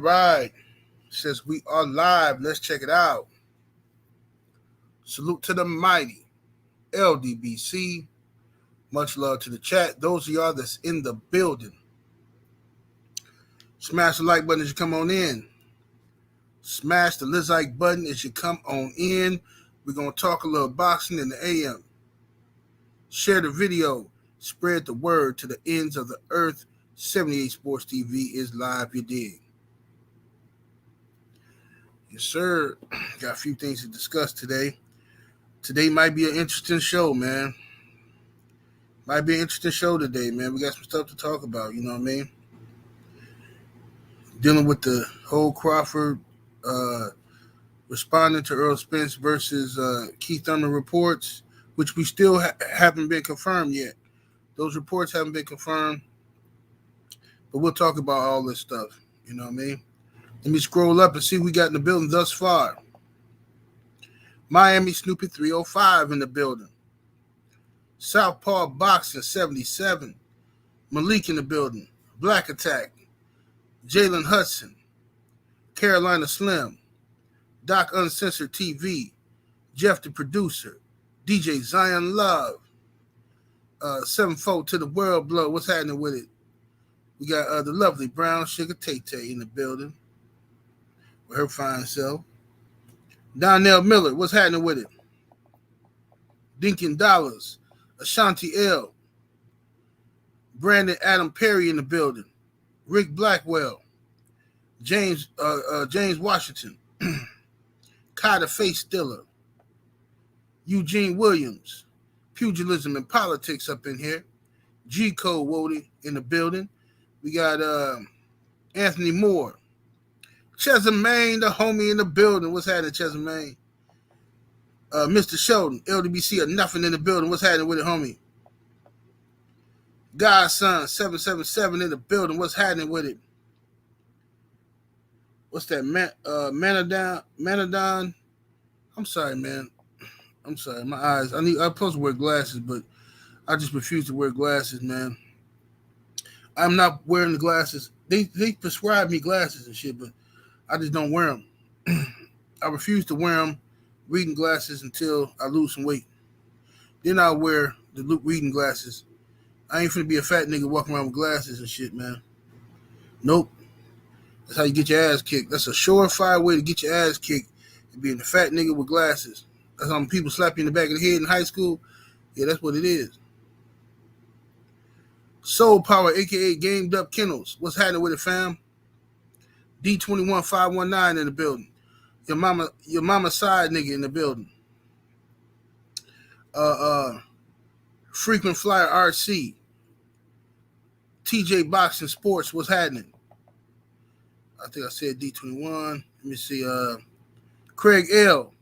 right. Says we are live. Let's check it out. Salute to the mighty LDBC. Much love to the chat. Those of y'all that's in the building, smash the like button as you come on in. Smash the like button as you come on in. We're going to talk a little boxing in the AM. Share the video. Spread the word to the ends of the earth. 78 Sports TV is live, you dig. Yes, sir. Got a few things to discuss today. Today might be an interesting show, man. Might be an interesting show today, man. We got some stuff to talk about, you know what I mean? Dealing with the whole Crawford responding to Earl Spence versus Keith Thurman reports, which we still haven't been confirmed yet. Those reports haven't been confirmed, but we'll talk about all this stuff, you know what I mean? Let me scroll up and see what we got in the building thus far. Miami Snoopy 305 in the building. Southpaw Boxing 77. Malik in the building. Black Attack. Jalen Hudson. Carolina Slim. Doc Uncensored TV. Jeff the Producer. DJ Zion Love. Sevenfold to the World Blow. What's happening with it? We got the lovely Brown Sugar Tay-Tay in the building. With her fine self. Donnell Miller. What's happening with it? Dinkin Dollars. Ashanti L. Brandon Adam Perry in the building. Rick Blackwell. James Washington. Kai the Face Stiller. Eugene Williams. Pugilism and Politics up in here. G Code Wody in the building. We got Anthony Moore. Chesamane, the homie in the building. What's happening, Chesamane? Mr. Sheldon, LDBC or nothing in the building. What's happening with it, homie? Godson, 777 in the building. What's happening with it? What's that? Manadon? I'm sorry, man. I'm sorry. My eyes. I'm supposed to wear glasses, but I just refuse to wear glasses, man. I'm not wearing the glasses. They prescribe me glasses and shit, but I just don't wear them. I refuse to wear them, reading glasses, until I lose some weight. Then I'll wear the reading glasses. I ain't finna be a fat nigga walking around with glasses and shit, man. Nope. That's how you get your ass kicked. That's a surefire way to get your ass kicked, being a fat nigga with glasses. That's how people slap you in the back of the head in high school. Yeah, that's what it is. Soul Power, a.k.a. Gamed Up Kennels. What's happening with it, fam? D21519 in the building. Your mama side nigga in the building. Frequent Flyer RC. TJ Boxing Sports. What's happening? I think I said D21. Let me see. Craig L.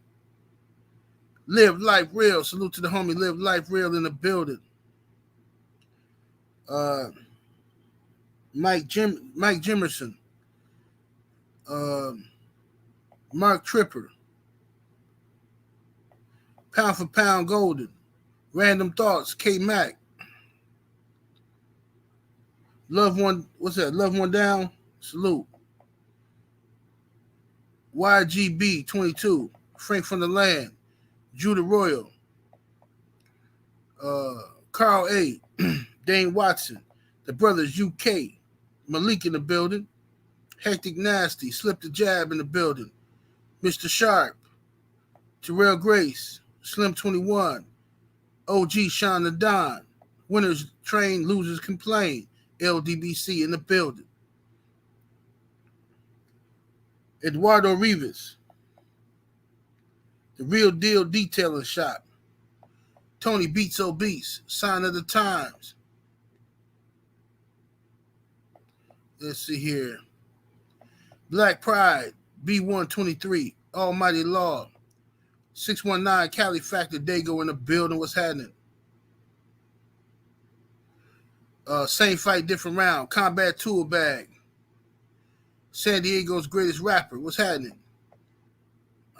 Live Life Real. Salute to the homie Live Life Real in the building. Mike Jimerson. Mark Tripper. Pound for Pound Golden. Random Thoughts. K Mac. Love One. What's that? Love One Down. Salute. YGB 22. Frank from the Land. Judah Royal. Carl A. Dane Watson. The Brothers UK. Malik in the building. Hectic Nasty. Slip the Jab in the building. Mr. Sharp. Terrell Grace. Slim 21. OG Sean the Don. Winners train, losers complain. LDBC in the building. Eduardo Rivas. The Real Deal Detailing Shop. Tony Beats Obese. Sign of the Times. Let's see here. Black Pride. B123. Almighty Law. 619 Cali Factor Dago in the building. What's happening? Same Fight, Different Round. Combat Tool Bag. San Diego's Greatest Rapper. What's happening?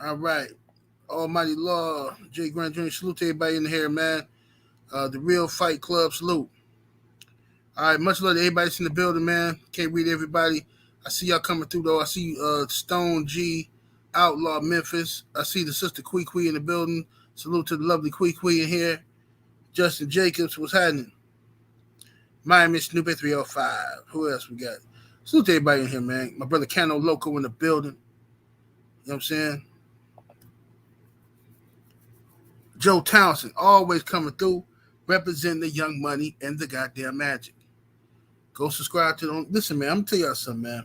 All right. Almighty Law. Jay Grant Jr. Salute to everybody in here, man. The Real Fight Club. Salute. All right. Much love to everybody that's in the building, man. Can't read everybody. I see y'all coming through though. I see Stone G, Outlaw Memphis. I see the sister Quee in the building. Salute to the lovely Quee in here. Justin Jacobs, what's happening? Miami Snoopy 305. Who else we got? Salute to everybody in here, man. My brother Cano Loco in the building. You know what I'm saying? Joe Townsend, always coming through, representing the Young Money and the goddamn Magic. Go subscribe to them. Listen, man, I'm going to tell y'all something, man.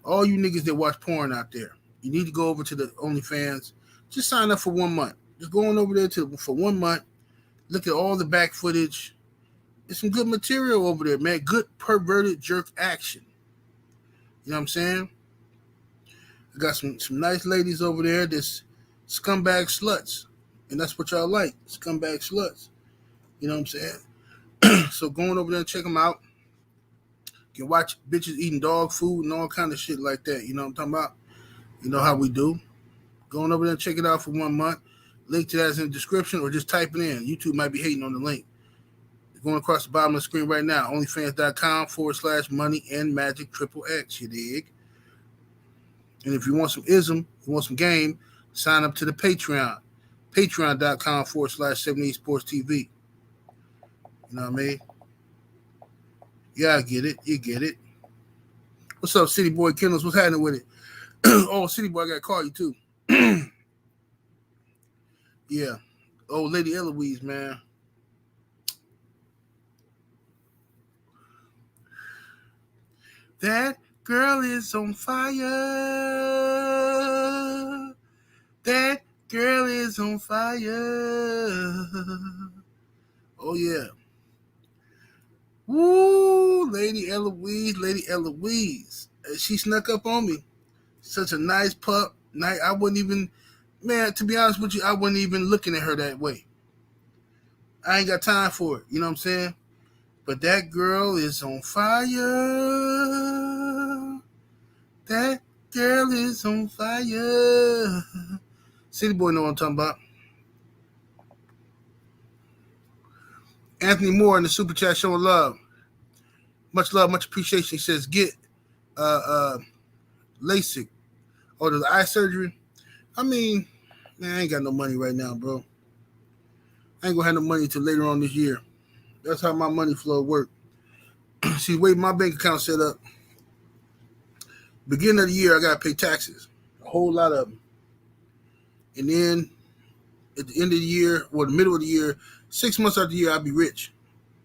All you niggas that watch porn out there, you need to go over to the OnlyFans. Just sign up for 1 month. Just go on over there for 1 month. Look at all the back footage. There's some good material over there, man. Good perverted jerk action. You know what I'm saying? I got some nice ladies over there that's scumbag sluts. And that's what y'all like, scumbag sluts. You know what I'm saying? So going over there and check them out. You can watch bitches eating dog food and all kind of shit like that. You know what I'm talking about? You know how we do. Going over there and check it out for 1 month. Link to that is in the description or just type it in. YouTube might be hating on the link. Going across the bottom of the screen right now. OnlyFans.com/money and magic XXX. You dig? And if you want some ism, you want some game, sign up to the Patreon. Patreon.com/78 Sports TV. You know what I mean? Yeah, I get it. You get it. What's up, City Boy Kennels? What's happening with it? Oh, City Boy, I got to call you too. Yeah. Oh, Lady Eloise, man. That girl is on fire. That girl is on fire. Oh, yeah. Woo, Lady Eloise. She snuck up on me. Such a nice pup. I wouldn't even, man, to be honest with you, I wasn't even looking at her that way. I ain't got time for it. You know what I'm saying? But that girl is on fire. That girl is on fire. City Boy know what I'm talking about. Anthony Moore in the super chat showing love. Much love, much appreciation. He says, get LASIK or the eye surgery. I mean, man, I ain't got no money right now, bro. I ain't gonna have no money till later on this year. That's how my money flow work. See, the way my bank account set up, beginning of the year, I gotta pay taxes, a whole lot of them, and then at the end of the year or the middle of the year, 6 months out the year, I'll be rich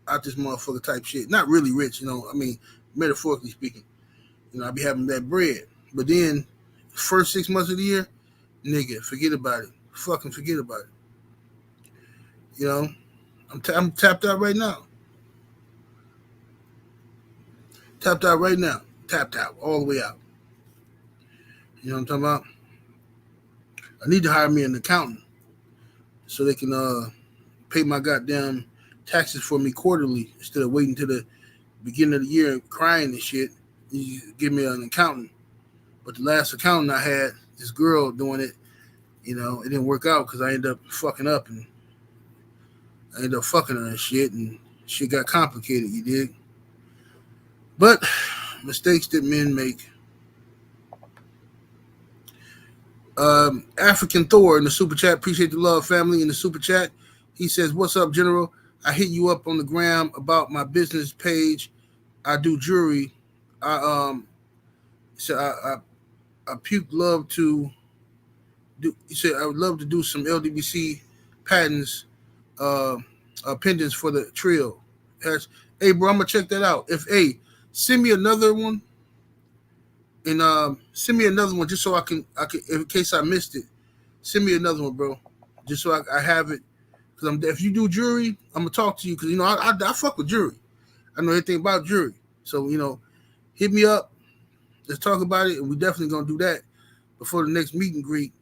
out this motherfucker type shit. Not really rich, you know. I mean, metaphorically speaking, you know, I'll be having that bread. But then, first 6 months of the year, nigga, forget about it. Fucking forget about it. You know, I'm tapped out right now. Tapped out right now. Tapped out all the way out. You know what I'm talking about? I need to hire me an accountant so they can pay my goddamn taxes for me quarterly instead of waiting to the beginning of the year and crying and shit. You give me an accountant. But the last accountant I had, this girl doing it, you know, it didn't work out because I ended up fucking up and I ended up fucking her and shit, and shit got complicated, you dig? But mistakes that men make. African Thor in the super chat. Appreciate the love, family, in the super chat. He says, "What's up, General? I hit you up on the gram about my business page. I do jewelry. I puke love to do." He said, "I would love to do some LDBC patents, pendants for the trio." Hey, bro, I'm gonna check that out. Send me another one. And send me another one just so I can, in case I missed it. Send me another one, bro, just so I have it. Because if you do jewelry, I'm gonna talk to you. Because you know I fuck with jewelry. I know everything about jewelry. So you know, hit me up. Let's talk about it, and we definitely gonna do that before the next meet and greet.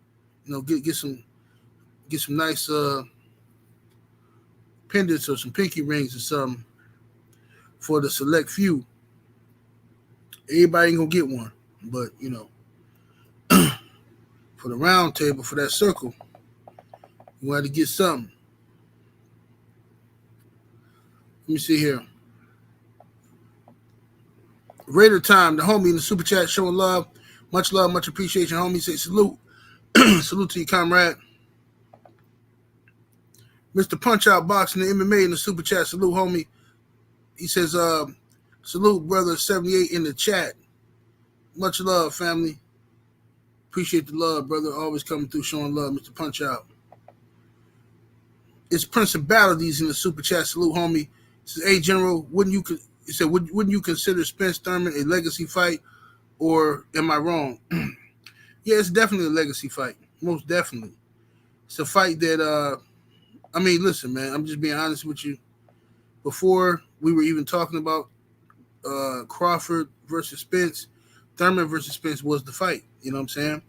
You know, get some nice pendants or some pinky rings or something for the select few. Everybody ain't gonna get one, but you know. For the round table, for that circle, you had to get something. Let me see here. Raider Time, the homie in the super chat showing love. Much love, much appreciation, homie. Say salute. Salute to you, comrade. Mr. Punch Out Boxing and MMA in the super chat. Salute, homie. He says, salute, brother 78 in the chat. Much love, family. Appreciate the love, brother. Always coming through showing love, Mr. Punch Out. It's Principalities in the super chat. Salute, homie. He says, hey, General, wouldn't you consider Spence Thurman a legacy fight, or am I wrong? Yeah, it's definitely a legacy fight. Most definitely. It's a fight that, listen, man, I'm just being honest with you. Before we were even talking about Crawford versus Spence, Thurman versus Spence was the fight. You know what I'm saying?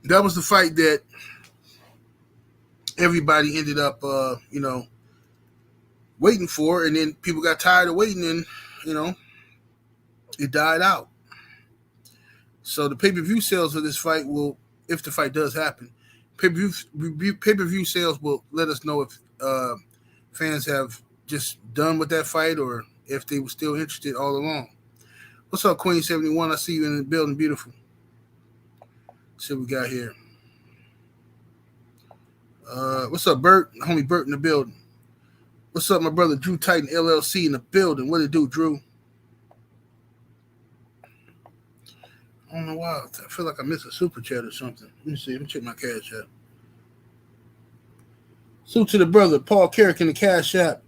That was the fight that everybody ended up, waiting for, and then people got tired of waiting, and, it died out. So the pay-per-view sales of this fight will, if the fight does happen, pay-per-view sales will let us know if fans have just done with that fight or if they were still interested all along. What's up, Queen 71? I see you in the building. Beautiful. Let's see what we got here. What's up, Bert? Homie Bert in the building. What's up, my brother Drew Titan LLC in the building? What it do, Drew? I don't know why. I feel like I missed a super chat or something. Let me see. Let me check my cash app. Salute to the brother, Paul Carrick in the cash app.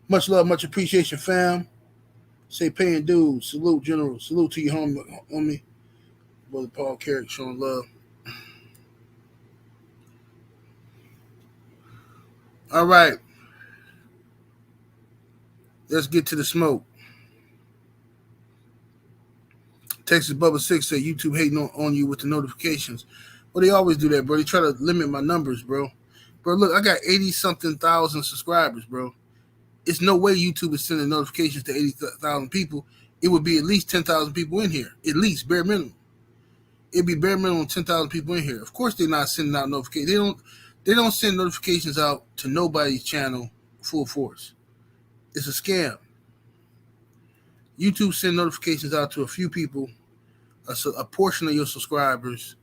Much love, much appreciation, fam. Say paying dues. Salute, General. Salute to you, homie. Brother Paul Carrick showing love. All right. Let's get to the smoke. Texas Bubba 6 said YouTube hating on you with the notifications. Well, they always do that, bro. They try to limit my numbers, bro. Bro, look, I got 80-something thousand subscribers, bro. It's no way YouTube is sending notifications to 80,000 people. It would be at least 10,000 people in here. At least, bare minimum. It'd be bare minimum 10,000 people in here. Of course they're not sending out notifications. They don't send notifications out to nobody's channel full force. It's a scam. YouTube send notifications out to a few people, a portion of your subscribers,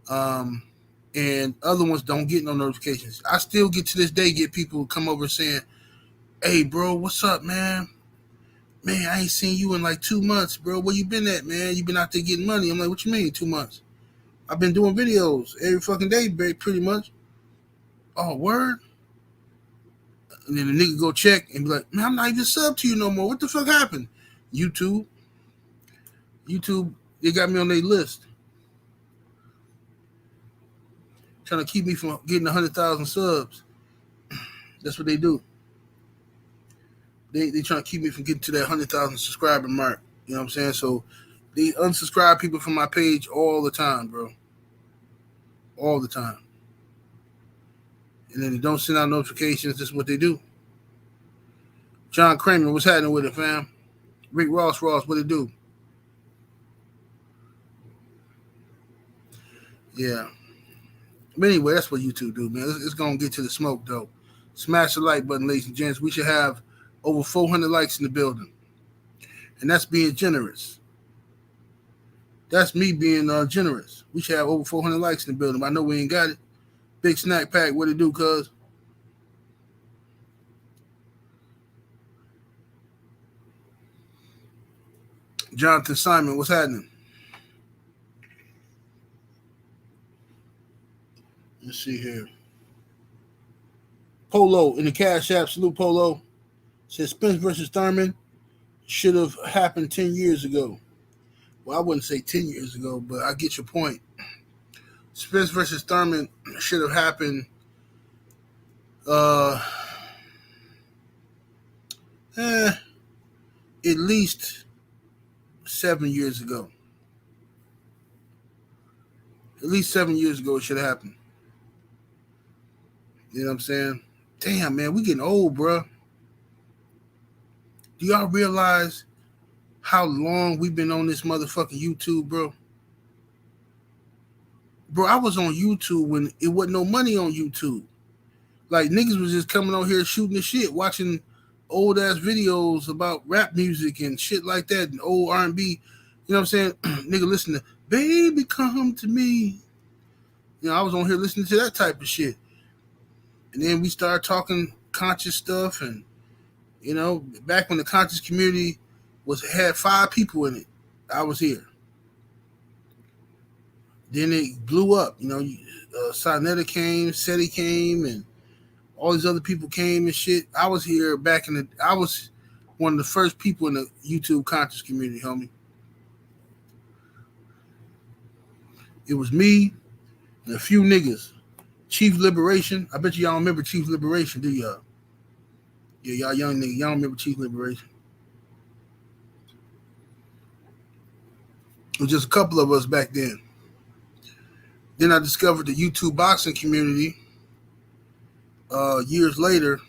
and other ones don't get no notifications. I still get to this day people come over saying, hey, bro, what's up, man? Man, I ain't seen you in like 2 months, bro. Where you been at, man? You been out there getting money. I'm like, what you mean 2 months? I've been doing videos every fucking day, pretty much. Oh, word? And then the nigga go check and be like, man, I'm not even subbed to you no more. What the fuck happened? YouTube, they got me on their list. Trying to keep me from getting 100,000 subs. That's what they do. They trying to keep me from getting to that 100,000 subscriber mark. You know what I'm saying? So they unsubscribe people from my page all the time, bro. All the time. And then they don't send out notifications. That's what they do. John Kramer, what's happening with it, fam? Rick Ross, what it do? Yeah. But anyway, that's what YouTube do, man. It's going to get to the smoke, though. Smash the like button, ladies and gents. We should have over 400 likes in the building. And that's being generous. That's me being generous. We should have over 400 likes in the building. I know we ain't got it. Big snack pack, what it do, cuz? Jonathan Simon, what's happening? Let's see here. Polo in the cash app. Salute, Polo. Says Spence versus Thurman should have happened 10 years ago. Well, I wouldn't say 10 years ago, but I get your point. Spence versus Thurman should have happened at least 7 years ago. At least 7 years ago it should have happened. You know what I'm saying? Damn, man, we getting old, bro. Do y'all realize how long we've been on this motherfucking YouTube, bro? Bro, I was on YouTube when it wasn't no money on YouTube. Like, niggas was just coming on here shooting the shit, watching old ass videos about rap music and shit like that and old R&B. You know what I'm saying? Nigga, listen to "Baby Come to Me." You know, I was on here listening to that type of shit, and then we started talking conscious stuff. And you know, back when the conscious community had 5 people in it, I was here. Then it blew up. You know, Sonetta came, Seti came, and all these other people came and shit. I was here back in the. I was one of the first people in the YouTube conscious community, homie. It was me and a few niggas. Chief Liberation. I bet y'all don't remember Chief Liberation, do y'all? Yeah, y'all young niggas. Y'all don't remember Chief Liberation. It was just a couple of us back then. Then I discovered the YouTube boxing community years later.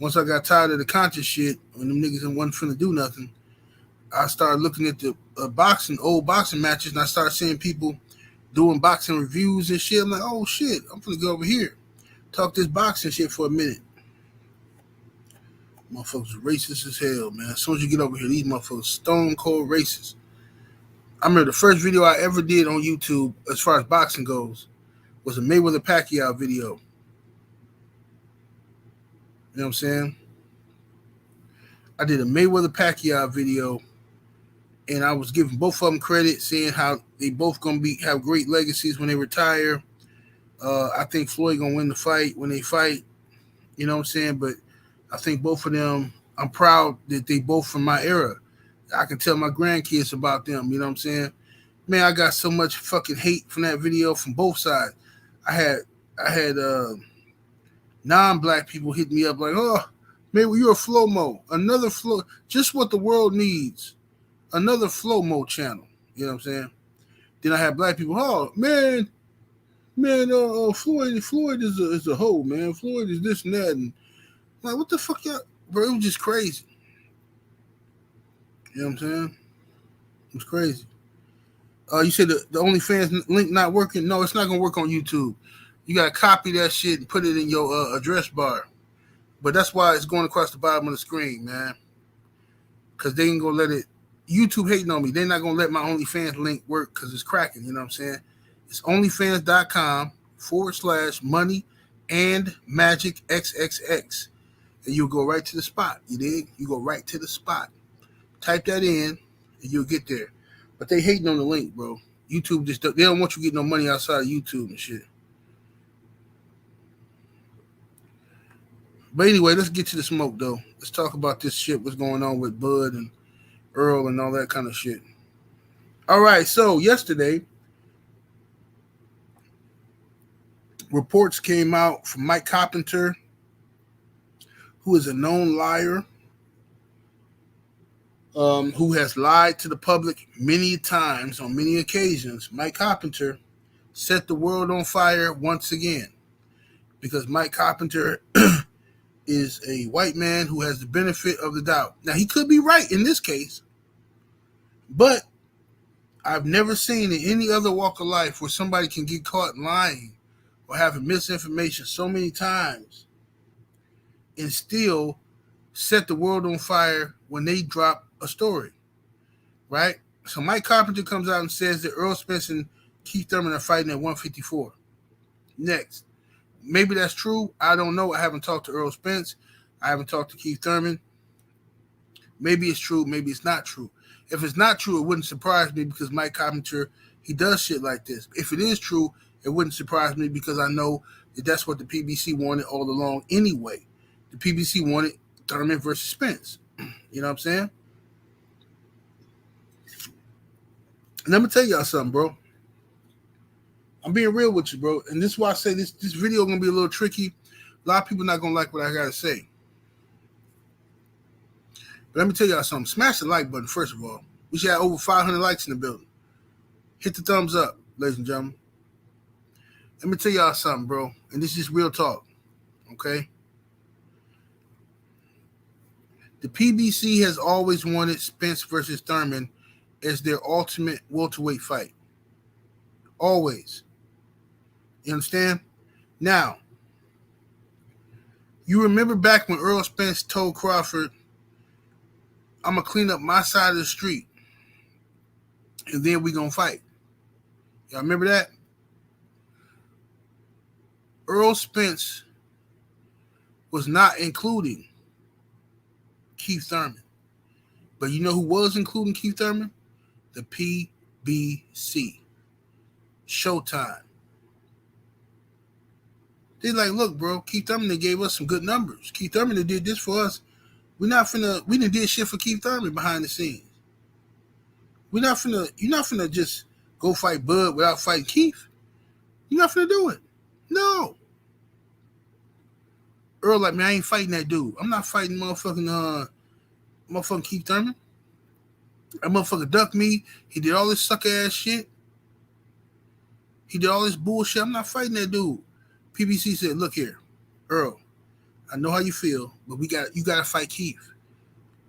Once I got tired of the conscious shit, when them niggas wasn't finna do nothing, I started looking at the old boxing matches, and I started seeing people doing boxing reviews and shit. I'm like, oh shit, I'm finna go over here, talk this boxing shit for a minute. Motherfuckers racist as hell, man. As soon as you get over here, these motherfuckers stone cold racist. I remember the first video I ever did on YouTube, as far as boxing goes, was a Mayweather Pacquiao video. You know what I'm saying? I did a Mayweather Pacquiao video, and I was giving both of them credit, saying how they both gonna have great legacies when they retire. I think Floyd gonna win the fight when they fight. You know what I'm saying? But I think both of them, I'm proud that they both from my era. I can tell my grandkids about them. You know what I'm saying? Man, I got so much fucking hate from that video from both sides. I had non-black people hit me up like, oh, maybe you're a Flow-Mo. Another Flow, just what the world needs. Another Flow-Mo channel. You know what I'm saying? Then I had black people, oh, man, Floyd is a hoe, man. Floyd is this and that. And I'm like, what the fuck, y'all? Bro, it was just crazy. You know what I'm saying? It was crazy. You said the OnlyFans link not working? No, it's not going to work on YouTube. You got to copy that shit and put it in your address bar. But that's why it's going across the bottom of the screen, man. Because they ain't going to let it. YouTube hating on me. They're not going to let my OnlyFans link work because it's cracking. You know what I'm saying? It's onlyfans.com/money and magic XXX. And you'll go right to the spot. You dig? You go right to the spot. Type that in and you'll get there. But they hating on the link, bro. YouTube just, they don't want you getting no money outside of YouTube and shit. But anyway, let's get to the smoke, though. Let's talk about this shit, what's going on with Bud and Earl and all that kind of shit. All right, so yesterday, reports came out from Mike Carpenter, who is a known liar, who has lied to the public many times on many occasions. Mike Carpenter set the world on fire once again because Mike Carpenter is a white man who has the benefit of the doubt. Now, he could be right in this case, but I've never seen in any other walk of life where somebody can get caught lying or having misinformation so many times and still set the world on fire when they drop a story, right? So Mike Carpenter comes out and says that Earl Spence and Keith Thurman are fighting at 154. Next. Maybe that's true. I don't know. I haven't talked to Earl Spence. I haven't talked to Keith Thurman. Maybe it's true. Maybe it's not true. If it's not true, it wouldn't surprise me because Mike Carpenter, he does shit like this. If it is true, it wouldn't surprise me because I know that that's what the PBC wanted all along anyway. The PBC wanted Thurman versus Spence. You know what I'm saying? And let me tell y'all something, bro. I'm being real with you, bro. And this is why I say this video is going to be a little tricky. A lot of people not going to like what I got to say. But let me tell y'all something. Smash the like button, first of all. We should have over 500 likes in the building. Hit the thumbs up, ladies and gentlemen. Let me tell y'all something, bro. And this is real talk, okay? The PBC has always wanted Spence versus Thurman as their ultimate welterweight fight. Always. You understand? Now, You remember back when Earl Spence told Crawford, I'm going to clean up my side of the street, and then we going to fight. Y'all remember that? Earl Spence was not including Keith Thurman. But you know who was including Keith Thurman? The PBC. Showtime. They like, look, bro, Keith Thurman, they gave us some good numbers. Keith Thurman, they did this for us. We didn't did shit for Keith Thurman behind the scenes. You're not finna just go fight Bud without fighting Keith. You're not finna do it. No. Earl like, man, I ain't fighting that dude. I'm not fighting motherfucking Keith Thurman. That motherfucker ducked me. He did all this sucker ass shit. He did all this bullshit. I'm not fighting that dude. PBC said, look here, Earl, I know how you feel, but you gotta fight Keith.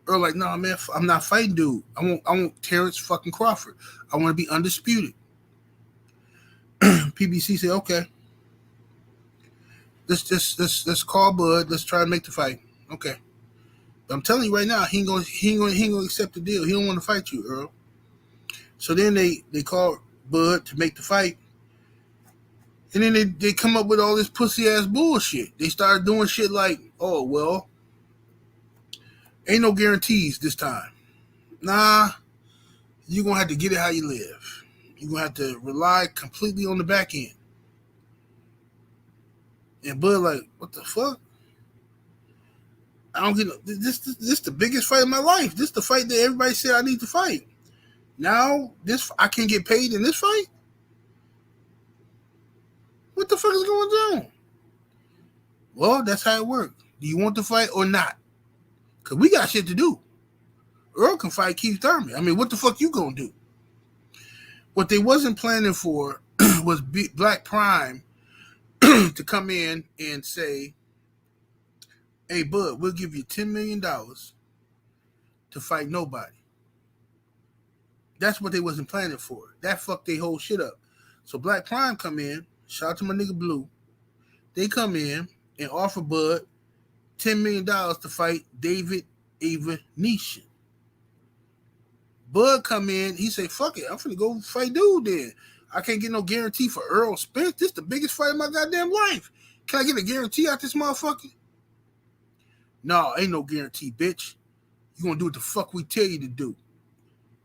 Earl like, no, man, I'm not fighting dude. I want Terence fucking Crawford. I want to be undisputed. PBC said, okay. Let's call Bud. Let's try to make the fight. Okay. But I'm telling you right now, he ain't gonna accept the deal. He don't want to fight you, Earl. So then they called Bud to make the fight. And then they come up with all this pussy ass bullshit. They started doing shit like, oh, well, ain't no guarantees this time. Nah, you're going to have to get it how you live. You're going to have to rely completely on the back end. And Bud like, what the fuck? I don't get this the biggest fight of my life. This the fight that everybody said I need to fight. Now, I can get paid in this fight? What the fuck is going on? Well, that's how it works. Do you want to fight or not? Because we got shit to do. Earl can fight Keith Thurman. I mean, what the fuck you gonna do? What they wasn't planning for was Black Prime to come in and say, hey, Bud, we'll give you $10 million to fight nobody. That's what they wasn't planning for. That fucked their whole shit up. So Black Prime come in, shout out to my nigga Blue. They come in and offer Bud $10 million to fight David Avenishin. Bud come in, he say, fuck it, I'm finna go fight dude then. I can't get no guarantee for Earl Spence. This the biggest fight of my goddamn life. Can I get a guarantee out this motherfucker? No, ain't no guarantee, bitch. You gonna do what the fuck we tell you to do.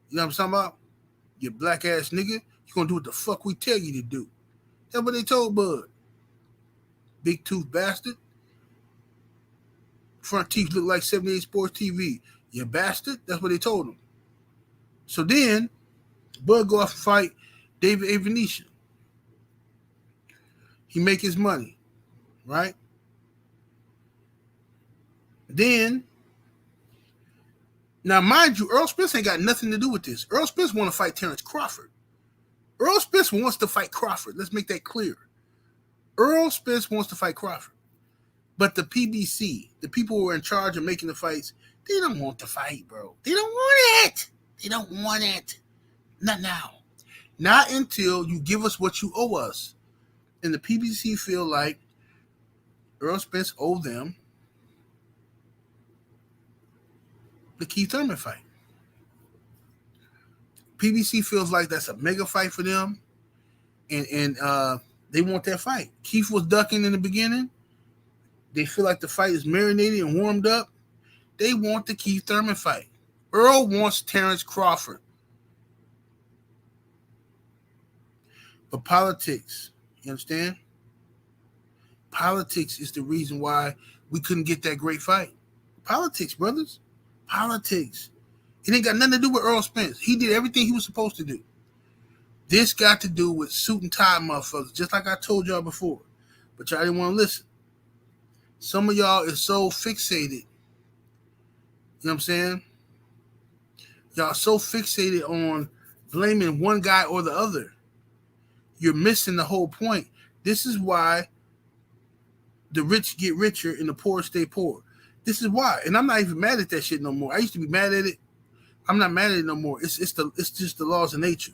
You know what I'm talking about? You black ass nigga. You gonna do what the fuck we tell you to do. That's what they told Bud. Big tooth bastard. Front teeth look like 78 Sports TV. You bastard. That's what they told him. So then, Bud go off and fight David Avenishin. He make his money, right? Then, now mind you, Earl Spence ain't got nothing to do with this. Earl Spence want to fight Terence Crawford. Earl Spence wants to fight Crawford. Let's make that clear. Earl Spence wants to fight Crawford. But the PBC, the people who are in charge of making the fights, they don't want the fight, bro. They don't want it. They don't want it. Not now. Not until you give us what you owe us. And the PBC feel like Earl Spence owe them the Keith Thurman fight. PBC feels like that's a mega fight for them. And they want that fight. Keith was ducking in the beginning. They feel like the fight is marinated and warmed up. They want the Keith Thurman fight. Earl wants Terence Crawford. But politics, you understand? Politics is the reason why we couldn't get that great fight. Politics, brothers. Politics. It ain't got nothing to do with Earl Spence. He did everything he was supposed to do. This got to do with suit and tie motherfuckers, just like I told y'all before. But y'all didn't want to listen. Some of y'all is so fixated. You know what I'm saying? Y'all so fixated on blaming one guy or the other. You're missing the whole point. This is why the rich get richer and the poor stay poor. This is why. And I'm not even mad at that shit no more. I used to be mad at it. I'm not mad at it no more. It's just the laws of nature.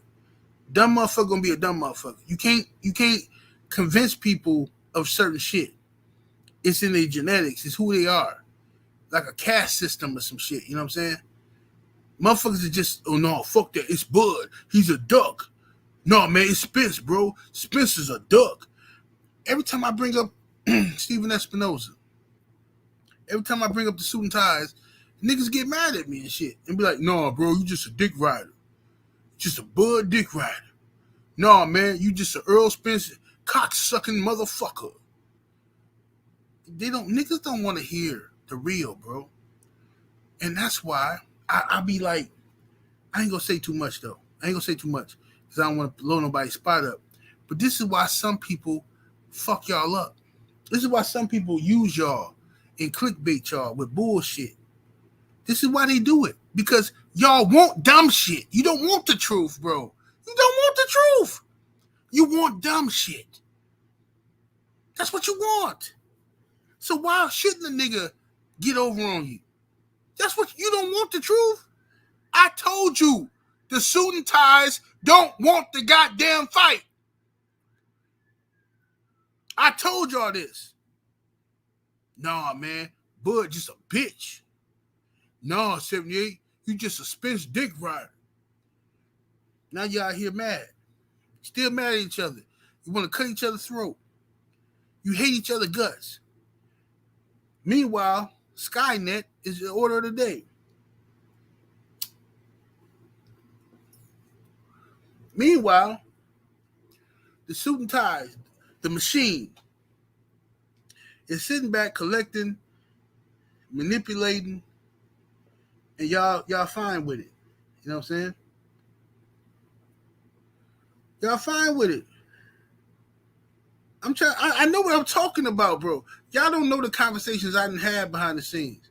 Dumb motherfucker gonna be a dumb motherfucker. You can't convince people of certain shit. It's in their genetics. It's who they are. Like a caste system or some shit. You know what I'm saying? Motherfuckers are just, oh no, fuck that. It's Bud. He's a duck. No, man, it's Spence, bro. Spence is a duck. Every time I bring up Steven Espinosa, every time I bring up the suit and ties, niggas get mad at me and shit. And be like, no, bro, you just a dick rider. Just a Bud dick rider. No, man, you just a Earl Spence cock-sucking motherfucker. Niggas don't want to hear the real, bro. And that's why I be like, I ain't gonna say too much, though. I ain't gonna say too much because I don't want to blow nobody's spot up. But this is why some people fuck y'all up. This is why some people use y'all and clickbait y'all with bullshit. This is why they do it. Because y'all want dumb shit. You don't want the truth, bro. You don't want the truth. You want dumb shit. That's what you want. So why shouldn't a nigga get over on you? That's what you don't want the truth. I told you the suit and ties don't want the goddamn fight. I told y'all this. Nah, man, Bud just a bitch. Nah, 78, you just a Spence dick rider. Now y'all here mad. Still mad at each other. You want to cut each other's throat. You hate each other's guts. Meanwhile, Skynet is the order of the day. Meanwhile, the suit and ties, the machine, is sitting back collecting, manipulating, and y'all fine with it. You know what I'm saying? Y'all fine with it. I know what I'm talking about, bro. Y'all don't know the conversations I done had behind the scenes.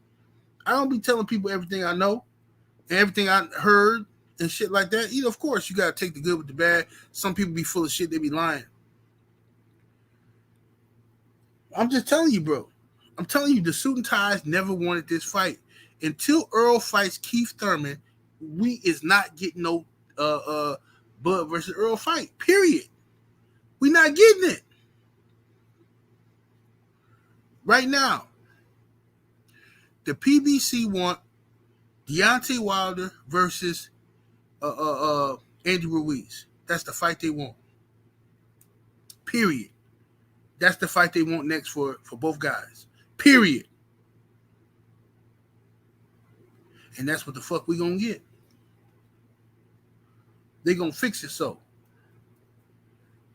I don't be telling people everything I know and everything I heard and shit like that. You know, of course, you gotta take the good with the bad. Some people be full of shit, they be lying. I'm just telling you, bro. I'm telling you, the suit and ties never wanted this fight. Until Earl fights Keith Thurman, we is not getting no Bud versus Earl fight. Period. We not getting it. Right now, the PBC want Deontay Wilder versus Andy Ruiz. That's the fight they want. Period. That's the fight they want next for both guys. Period. And that's what the fuck we gonna get. They gonna fix it so.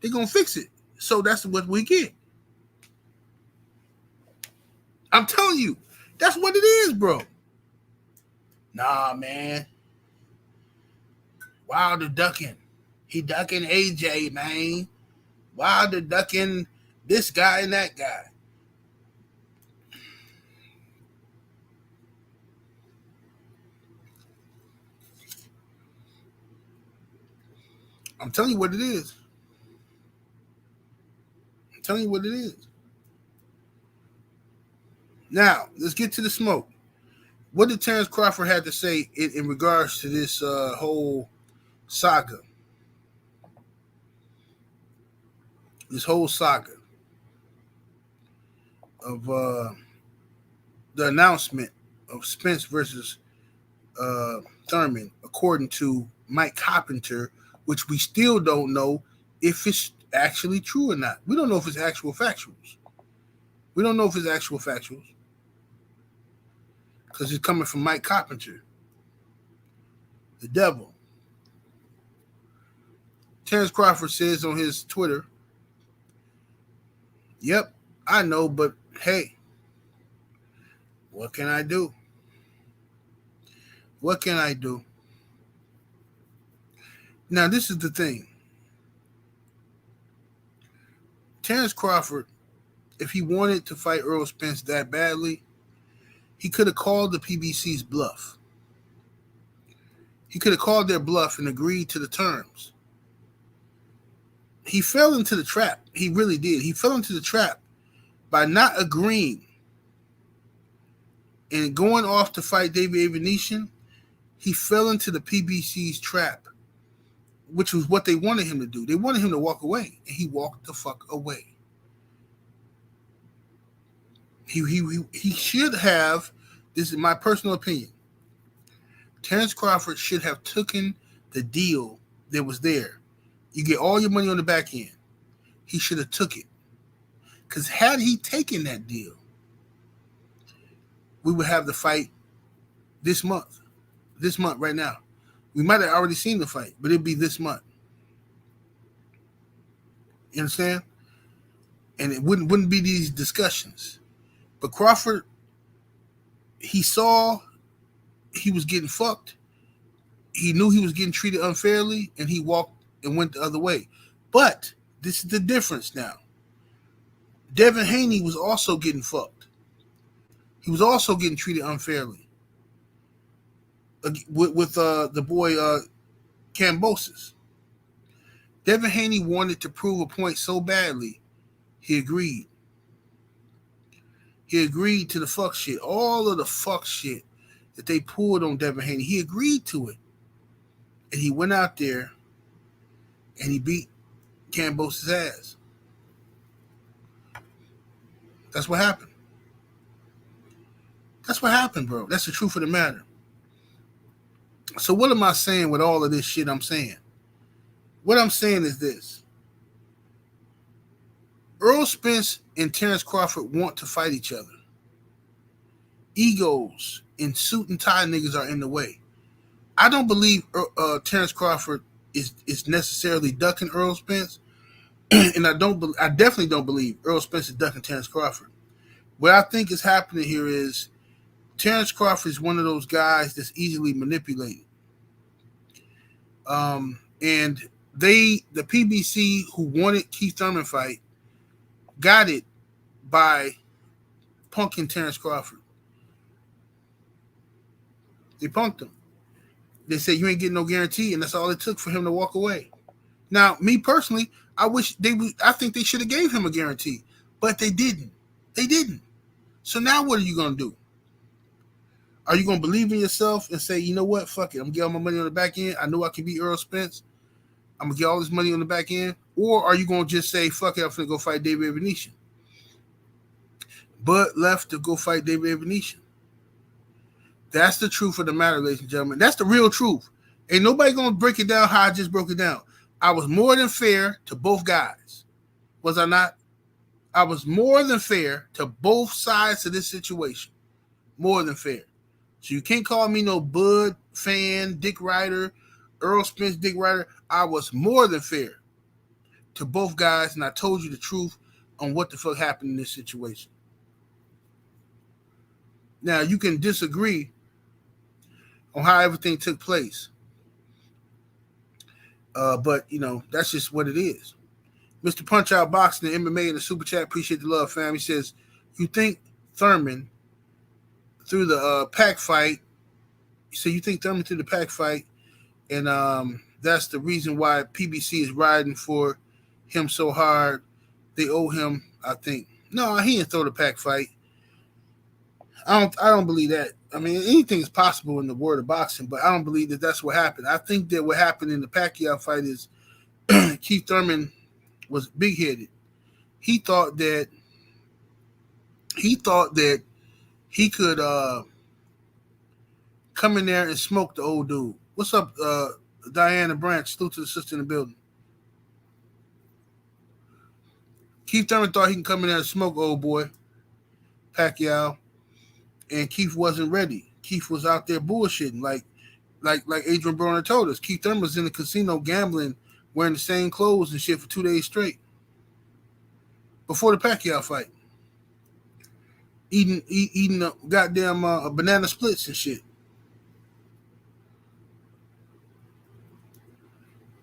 They gonna fix it. So that's what we get. I'm telling you, that's what it is, bro. Nah, man. Wilder ducking. He ducking AJ, man. Wilder ducking this guy and that guy. I'm telling you what it is. I'm telling you what it is. Now, let's get to the smoke. What did Terence Crawford have to say in regards to this whole saga? This whole saga of the announcement of Spence versus Thurman, according to Mike Carpenter, which we still don't know if it's actually true or not. We don't know if it's actual factuals. We don't know if it's actual factuals because it's coming from Mike Carpenter, the devil. Terence Crawford says on his Twitter, "Yep, I know, but hey, what can I do? What can I do?" Now, this is the thing. Terence Crawford, if he wanted to fight Earl Spence that badly, he could have called the PBC's bluff. He could have called their bluff and agreed to the terms. He fell into the trap. He really did. He fell into the trap by not agreeing and going off to fight David Avenetian. He fell into the PBC's trap, which was what they wanted him to do. They wanted him to walk away, and he walked the fuck away. He should have. This is my personal opinion. Terence Crawford should have taken the deal that was there. You get all your money on the back end. He should have took it. Because had he taken that deal, we would have the fight this month. This month right now. We might have already seen the fight, but it'd be this month. You understand? And it wouldn't be these discussions. But Crawford, he saw he was getting fucked. He knew he was getting treated unfairly, and he walked and went the other way. But this is the difference now. Devin Haney was also getting fucked. He was also getting treated unfairly with the boy Kambosos. Devin Haney wanted to prove a point so badly, he agreed. He agreed to the fuck shit. All of the fuck shit that they pulled on Devin Haney, he agreed to it. And he went out there and he beat Kambosos' ass. That's what happened. That's what happened, bro. That's the truth of the matter. So what am I saying with all of this shit I'm saying? What I'm saying is this. Earl Spence and Terence Crawford want to fight each other. Egos and suit and tie niggas are in the way. I don't believe Terence Crawford is necessarily ducking Earl Spence, and I definitely don't believe Earl Spence is ducking Terence Crawford. What I think is happening here is Terence Crawford is one of those guys that's easily manipulated. And the PBC who wanted Keith Thurman fight got it by punking Terence Crawford. They punked him. They said you ain't getting no guarantee, and that's all it took for him to walk away. Now, me personally, I think they should have gave him a guarantee, but they didn't. They didn't. So now what are you gonna do? Are you gonna believe in yourself and say, you know what, fuck it, I'm gonna get all my money on the back end. I know I can beat Earl Spence. I'm gonna get all this money on the back end, or are you gonna just say, fuck it, I'm gonna go fight David Evanesian? Bud left to go fight David Evanesian. That's the truth of the matter, ladies and gentlemen. That's the real truth. Ain't nobody gonna break it down how I just broke it down. I was more than fair to both guys. Was I not? I was more than fair to both sides of this situation. More than fair. So you can't call me no Bud fan, Dick Ryder, Earl Spence, Dick Ryder. I was more than fair to both guys, and I told you the truth on what the fuck happened in this situation. Now, you can disagree on how everything took place. But, you know, that's just what it is. Mr. Punch Out Boxing and MMA in the Super Chat. Appreciate the love, fam. He says, you think Thurman through the pack fight, so you think Thurman through the pack fight, and that's the reason why PBC is riding for him so hard. They owe him, I think. No, he didn't throw the pack fight. I don't believe that. I mean, anything is possible in the world of boxing, but I don't believe that that's what happened. I think that what happened in the Pacquiao fight is Keith Thurman was big-headed. He thought that he could come in there and smoke the old dude. What's up, Diana Branch? Salute to the sister in the building. Keith Thurman thought he can come in there and smoke old boy Pacquiao, and Keith wasn't ready. Keith was out there bullshitting, like Adrian Broner told us. Keith Thurman was in the casino gambling, wearing the same clothes and shit for 2 days straight before the Pacquiao fight, eating a goddamn banana splits and shit.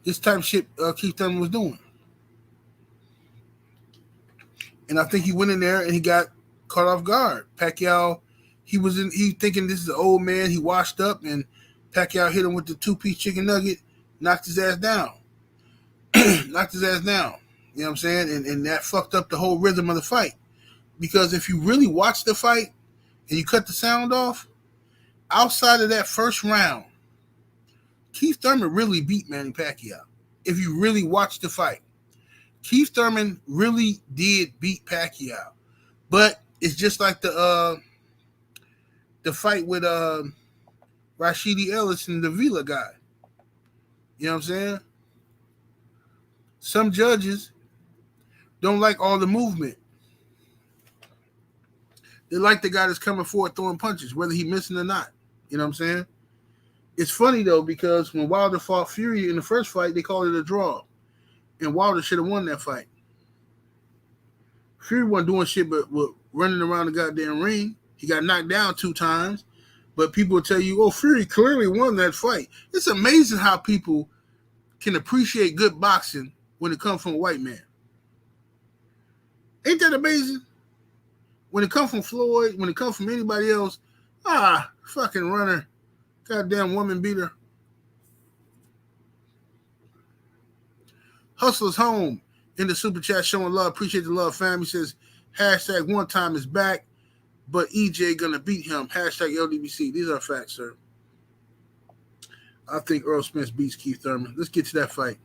This type of shit Keith Thurman was doing. And I think he went in there and he got caught off guard. Pacquiao, he thinking this is an old man. He washed up, and Pacquiao hit him with the 2-piece chicken nugget, knocked his ass down. Knocked his ass down. You know what I'm saying? And that fucked up the whole rhythm of the fight. Because if you really watch the fight and you cut the sound off, outside of that first round, Keith Thurman really beat Manny Pacquiao. If you really watch the fight, Keith Thurman really did beat Pacquiao. But It's just like the fight with Rashidi Ellis and the Vila guy. You know what I'm saying? Some judges don't like all the movement. They like the guy that's coming forward throwing punches, whether he missing or not. You know what I'm saying? It's funny though, because when Wilder fought Fury in the first fight, they called it a draw. And Wilder should have won that fight. Fury wasn't doing shit but running around the goddamn ring. He got knocked down 2 times. But people will tell you, oh, Fury clearly won that fight. It's amazing how people can appreciate good boxing when it comes from a white man. Ain't that amazing? When it comes from Floyd, when it comes from anybody else, fucking runner, goddamn woman beater. Hustler's Home in the super chat showing love. Appreciate the love, fam. He says, hashtag one time is back, but EJ gonna beat him. Hashtag LDBC. These are facts, sir. I think Earl Spence beats Keith Thurman. Let's get to that fight.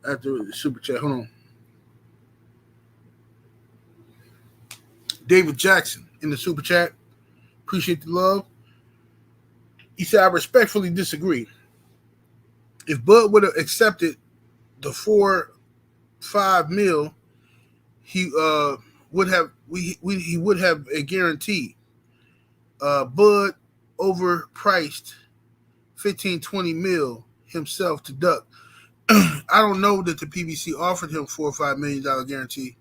After the super chat. Hold on. David Jackson in the super chat. Appreciate the love. He said, I respectfully disagree. If Bud would have accepted the 4-5 mil, he would have he would have a guarantee. Bud overpriced 15-20 mil himself to duck. I don't know that the PBC offered him $4 or $5 million guarantee.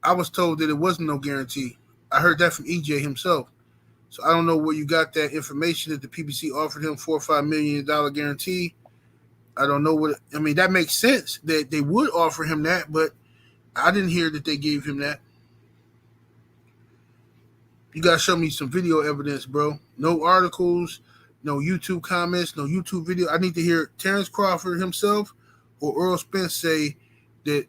I was told that it wasn't no guarantee. I heard that from EJ himself. So I don't know where you got that information that the PBC offered him $4 or $5 million guarantee. I don't know what. I mean, that makes sense that they would offer him that, but I didn't hear that they gave him that. You gotta show me some video evidence, bro. No articles, no YouTube comments, no YouTube video. I need to hear Terence Crawford himself or Earl Spence say that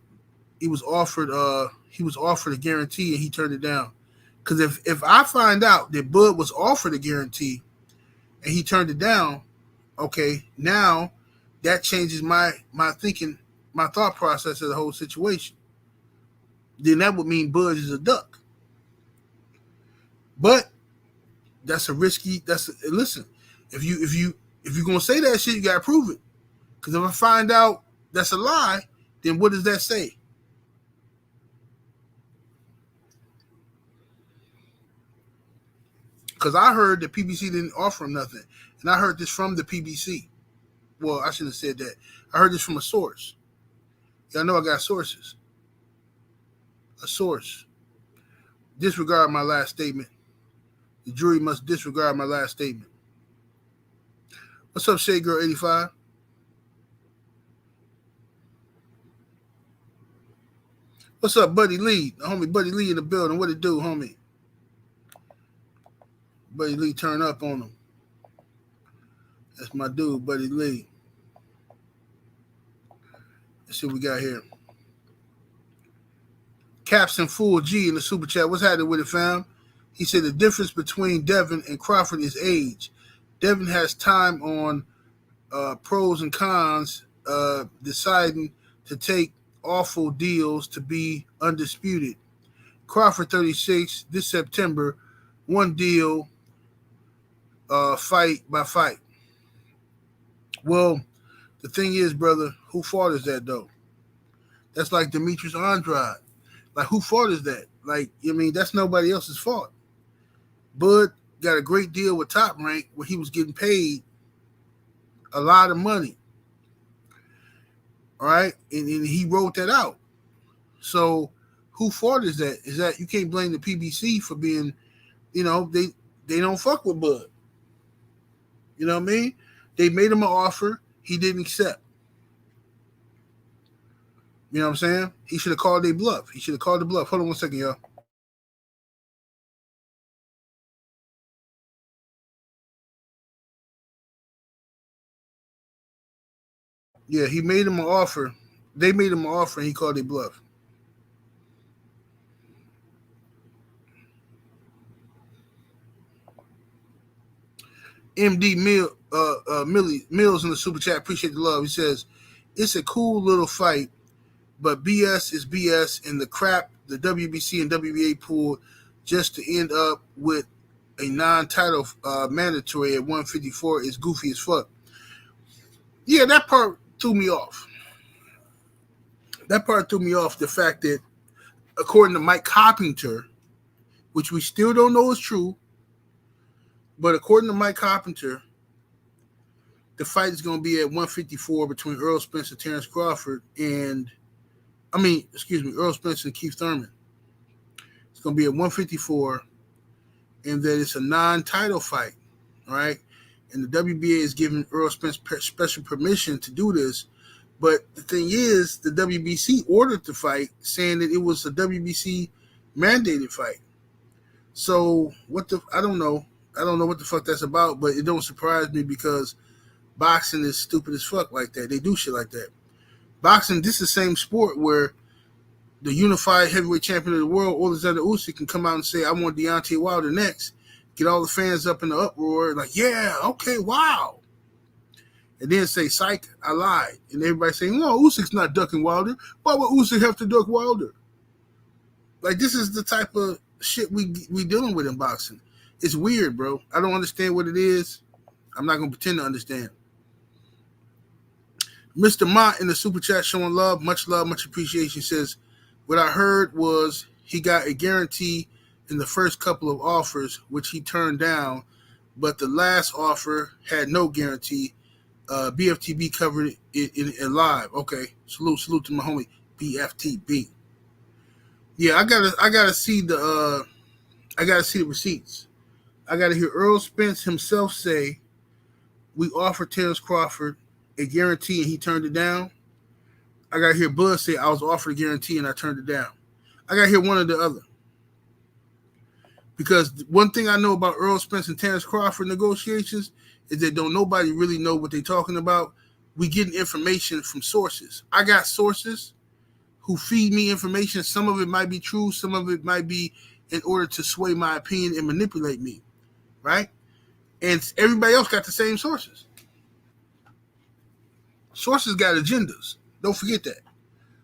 he was offered a guarantee and he turned it down. Because if I find out that Bud was offered a guarantee and he turned it down, okay, now that changes my thinking, my thought process of the whole situation. Then that would mean Bud is a duck. But that's a risky. Listen. If you're gonna say that shit, you gotta prove it. Because if I find out that's a lie, then what does that say? Because I heard that PBC didn't offer him nothing, and I heard this from the PBC. Well, I shouldn't have said that. I heard this from a source. Y'all know I got sources. A source. Disregard my last statement. The jury must disregard my last statement. What's up, Shade Girl 85? What's up, Buddy Lee? The homie Buddy Lee in the building. What it do, homie? Buddy Lee turn up on him. That's my dude, Buddy Lee. Let's see what we got here. Caps and Full G in the super chat. What's happening with it, fam? He said the difference between Devin and Crawford is age. Devin has time on pros and cons, deciding to take awful deals to be undisputed. Crawford 36 this September, one deal, fight by fight. Well, the thing is, brother, who fault is that though? That's like Demetrius Andrade. Like, who fault is that? Like, I mean, that's nobody else's fault. Bud got a great deal with Top Rank where he was getting paid a lot of money. All right? And he wrote that out. So who fault is that? Is that you can't blame the PBC for being, you know, they don't fuck with Bud. You know what I mean? They made him an offer. He didn't accept. You know what I'm saying? He should have called their bluff. He should have called the bluff. Hold on one second, y'all. Yeah, he made him an offer. They made him an offer and he called their bluff. MD Mills in the super chat. Appreciate the love. He says, it's a cool little fight, but BS is BS, and the crap the WBC and WBA pulled just to end up with a non-title mandatory at 154 is goofy as fuck. Yeah, that part threw me off. That part threw me off. The fact that, according to Mike Carpenter, which we still don't know is true, but according to Mike Carpenter, the fight is going to be at 154 between Earl Spence and Terence Crawford Earl Spence and Keith Thurman. It's going to be at 154, and that it's a non-title fight, right? And the WBA is giving Earl Spence special permission to do this. But the thing is, the WBC ordered the fight, saying that it was a WBC mandated fight. So I don't know. I don't know what the fuck that's about, but it don't surprise me because boxing is stupid as fuck like that. They do shit like that. Boxing, this is the same sport where the unified heavyweight champion of the world, Alexander Usyk, can come out and say, I want Deontay Wilder next. Get all the fans up in the uproar, like, yeah, okay, wow. And then say, psych, I lied. And everybody saying, no, Usyk's not ducking Wilder. Why would Usyk have to duck Wilder? Like, this is the type of shit we dealing with in boxing. It's weird, bro. I don't understand what it is. I'm not going to pretend to understand. Mr. Mott in the super chat showing love, much appreciation, says, what I heard was he got a guarantee in the first couple of offers, which he turned down, but the last offer had no guarantee. BFTB covered it in live. Okay, salute to my homie BFTB. Yeah, I gotta see the receipts. I gotta hear Earl Spence himself say we offered Terence Crawford a guarantee and he turned it down. I gotta hear Bud say I was offered a guarantee and I turned it down. I gotta hear one or the other. Because one thing I know about Earl Spence and Terence Crawford negotiations is that don't nobody really know what they're talking about. We getting information from sources. I got sources who feed me information. Some of it might be true. Some of it might be in order to sway my opinion and manipulate me, right? And everybody else got the same sources. Sources got agendas. Don't forget that.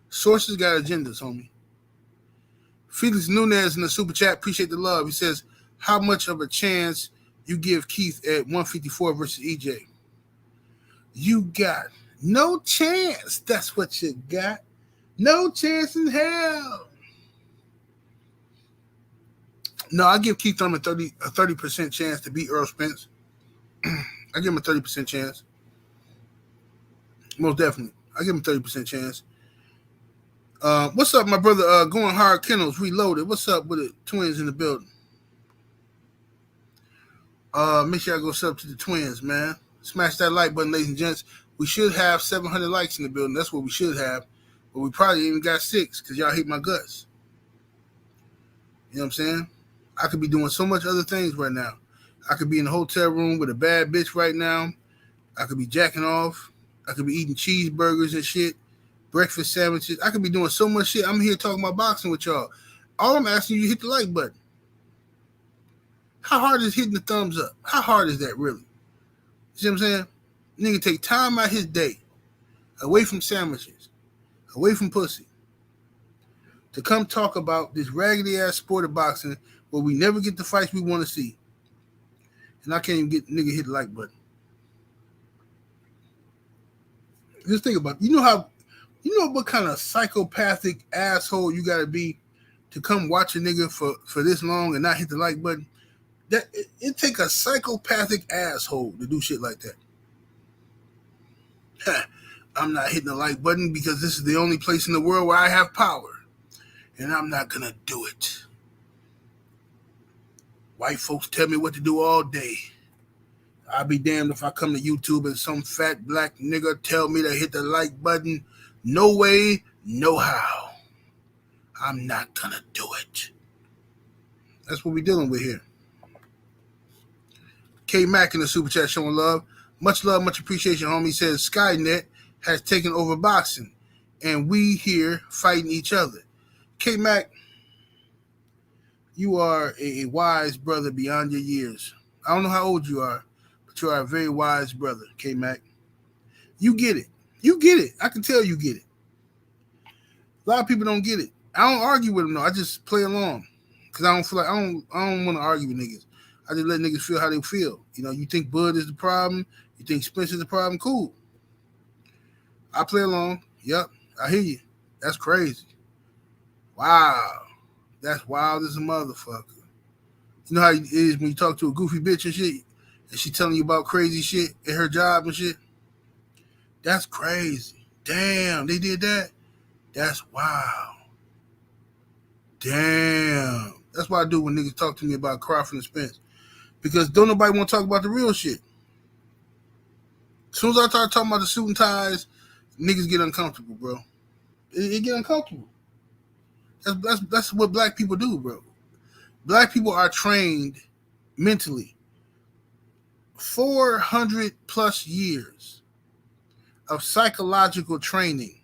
Sources got agendas, homie. Felix Nunez in the super chat, appreciate the love. He says, how much of a chance you give Keith at 154 versus EJ? You got no chance. That's what you got. No chance in hell. No, I give Keith Thurman a 30% chance to beat Earl Spence. I give him a 30% chance. Most definitely. I give him a 30% chance. What's up, my brother? Going Hard Kennels Reloaded. What's up with the twins in the building? Make sure I go sub to the twins, man. Smash that like button, ladies and gents. We should have 700 likes in the building. That's what we should have. But we probably even got 6 because y'all hate my guts. You know what I'm saying? I could be doing so much other things right now. I could be in a hotel room with a bad bitch right now. I could be jacking off. I could be eating cheeseburgers and shit. Breakfast sandwiches. I could be doing so much shit. I'm here talking about boxing with y'all. All I'm asking you to hit the like button. How hard is hitting the thumbs up? How hard is that really? You see what I'm saying? Nigga take time out his day, away from sandwiches, away from pussy, to come talk about this raggedy ass sport of boxing where we never get the fights we want to see. And I can't even get nigga hit the like button. Just think about it. You know what kind of psychopathic asshole you gotta be to come watch a nigga for this long and not hit the like button? That it take a psychopathic asshole to do shit like that. I'm not hitting the like button because this is the only place in the world where I have power. And I'm not gonna do it. White folks tell me what to do all day. I'll be damned if I come to YouTube and some fat black nigga tell me to hit the like button. No way, no how. I'm not gonna do it. That's what we're dealing with here. K Mac in the super chat showing love, much appreciation, homie. Says Skynet has taken over boxing, and we here fighting each other. K Mac, you are a wise brother beyond your years. I don't know how old you are, but you are a very wise brother, K Mac. You get it. You get it. I can tell you get it. A lot of people don't get it. I don't argue with them though. I just play along because I don't feel like I don't want to argue with niggas. I just let niggas feel how they feel. You know, you think Bud is the problem, you think Spence is the problem. Cool. I play along. Yep, I hear you. That's crazy. Wow, that's wild as a motherfucker. You know how it is when you talk to a goofy bitch and shit, and she telling you about crazy shit at her job and shit. That's crazy. Damn, they did that. That's wow. Damn. That's what I do when niggas talk to me about Crawford and Spence. Because don't nobody want to talk about the real shit. As soon as I start talking about the suit and ties, niggas get uncomfortable, bro. It get uncomfortable. That's what black people do, bro. Black people are trained mentally. 400 plus years of psychological training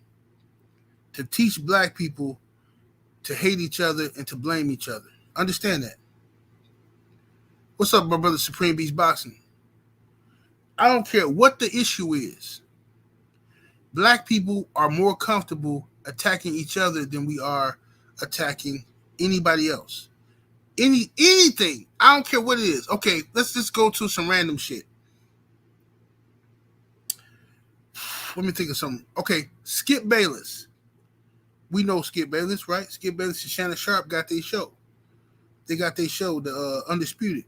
to teach black people to hate each other and to blame each other. Understand that. What's up, my brother Supreme Beast Boxing? I don't care what the issue is. Black people are more comfortable attacking each other than we are attacking anybody else. Anything. I don't care what it is. Okay, let's just go to some random shit. Let me think of something. Okay, Skip Bayless. We know Skip Bayless, right? Skip Bayless and Shannon Sharp got their show. They got their show, the Undisputed.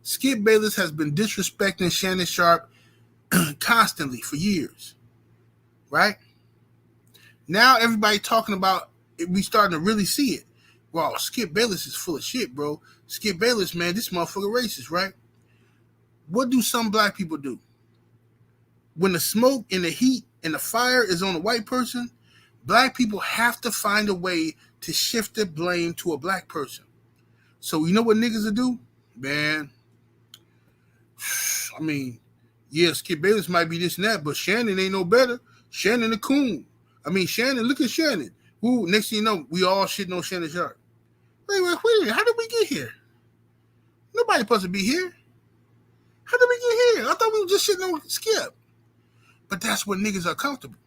Skip Bayless has been disrespecting Shannon Sharp constantly for years, right? Now everybody talking about it, we starting to really see it. Wow, Skip Bayless is full of shit, bro. Skip Bayless, man, this motherfucker racist, right? What do some black people do? When the smoke and the heat and the fire is on a white person, black people have to find a way to shift the blame to a black person. So you know what niggas will do? Man, I mean, yeah, Skip Bayless might be this and that, but Shannon ain't no better. Shannon the coon. I mean, Shannon, look at Shannon. Who, next thing you know, we all shitting on Shannon Sharp. Wait a minute, how did we get here? Nobody supposed to be here. How did we get here? I thought we were just shitting on Skip. But that's when niggas are comfortable.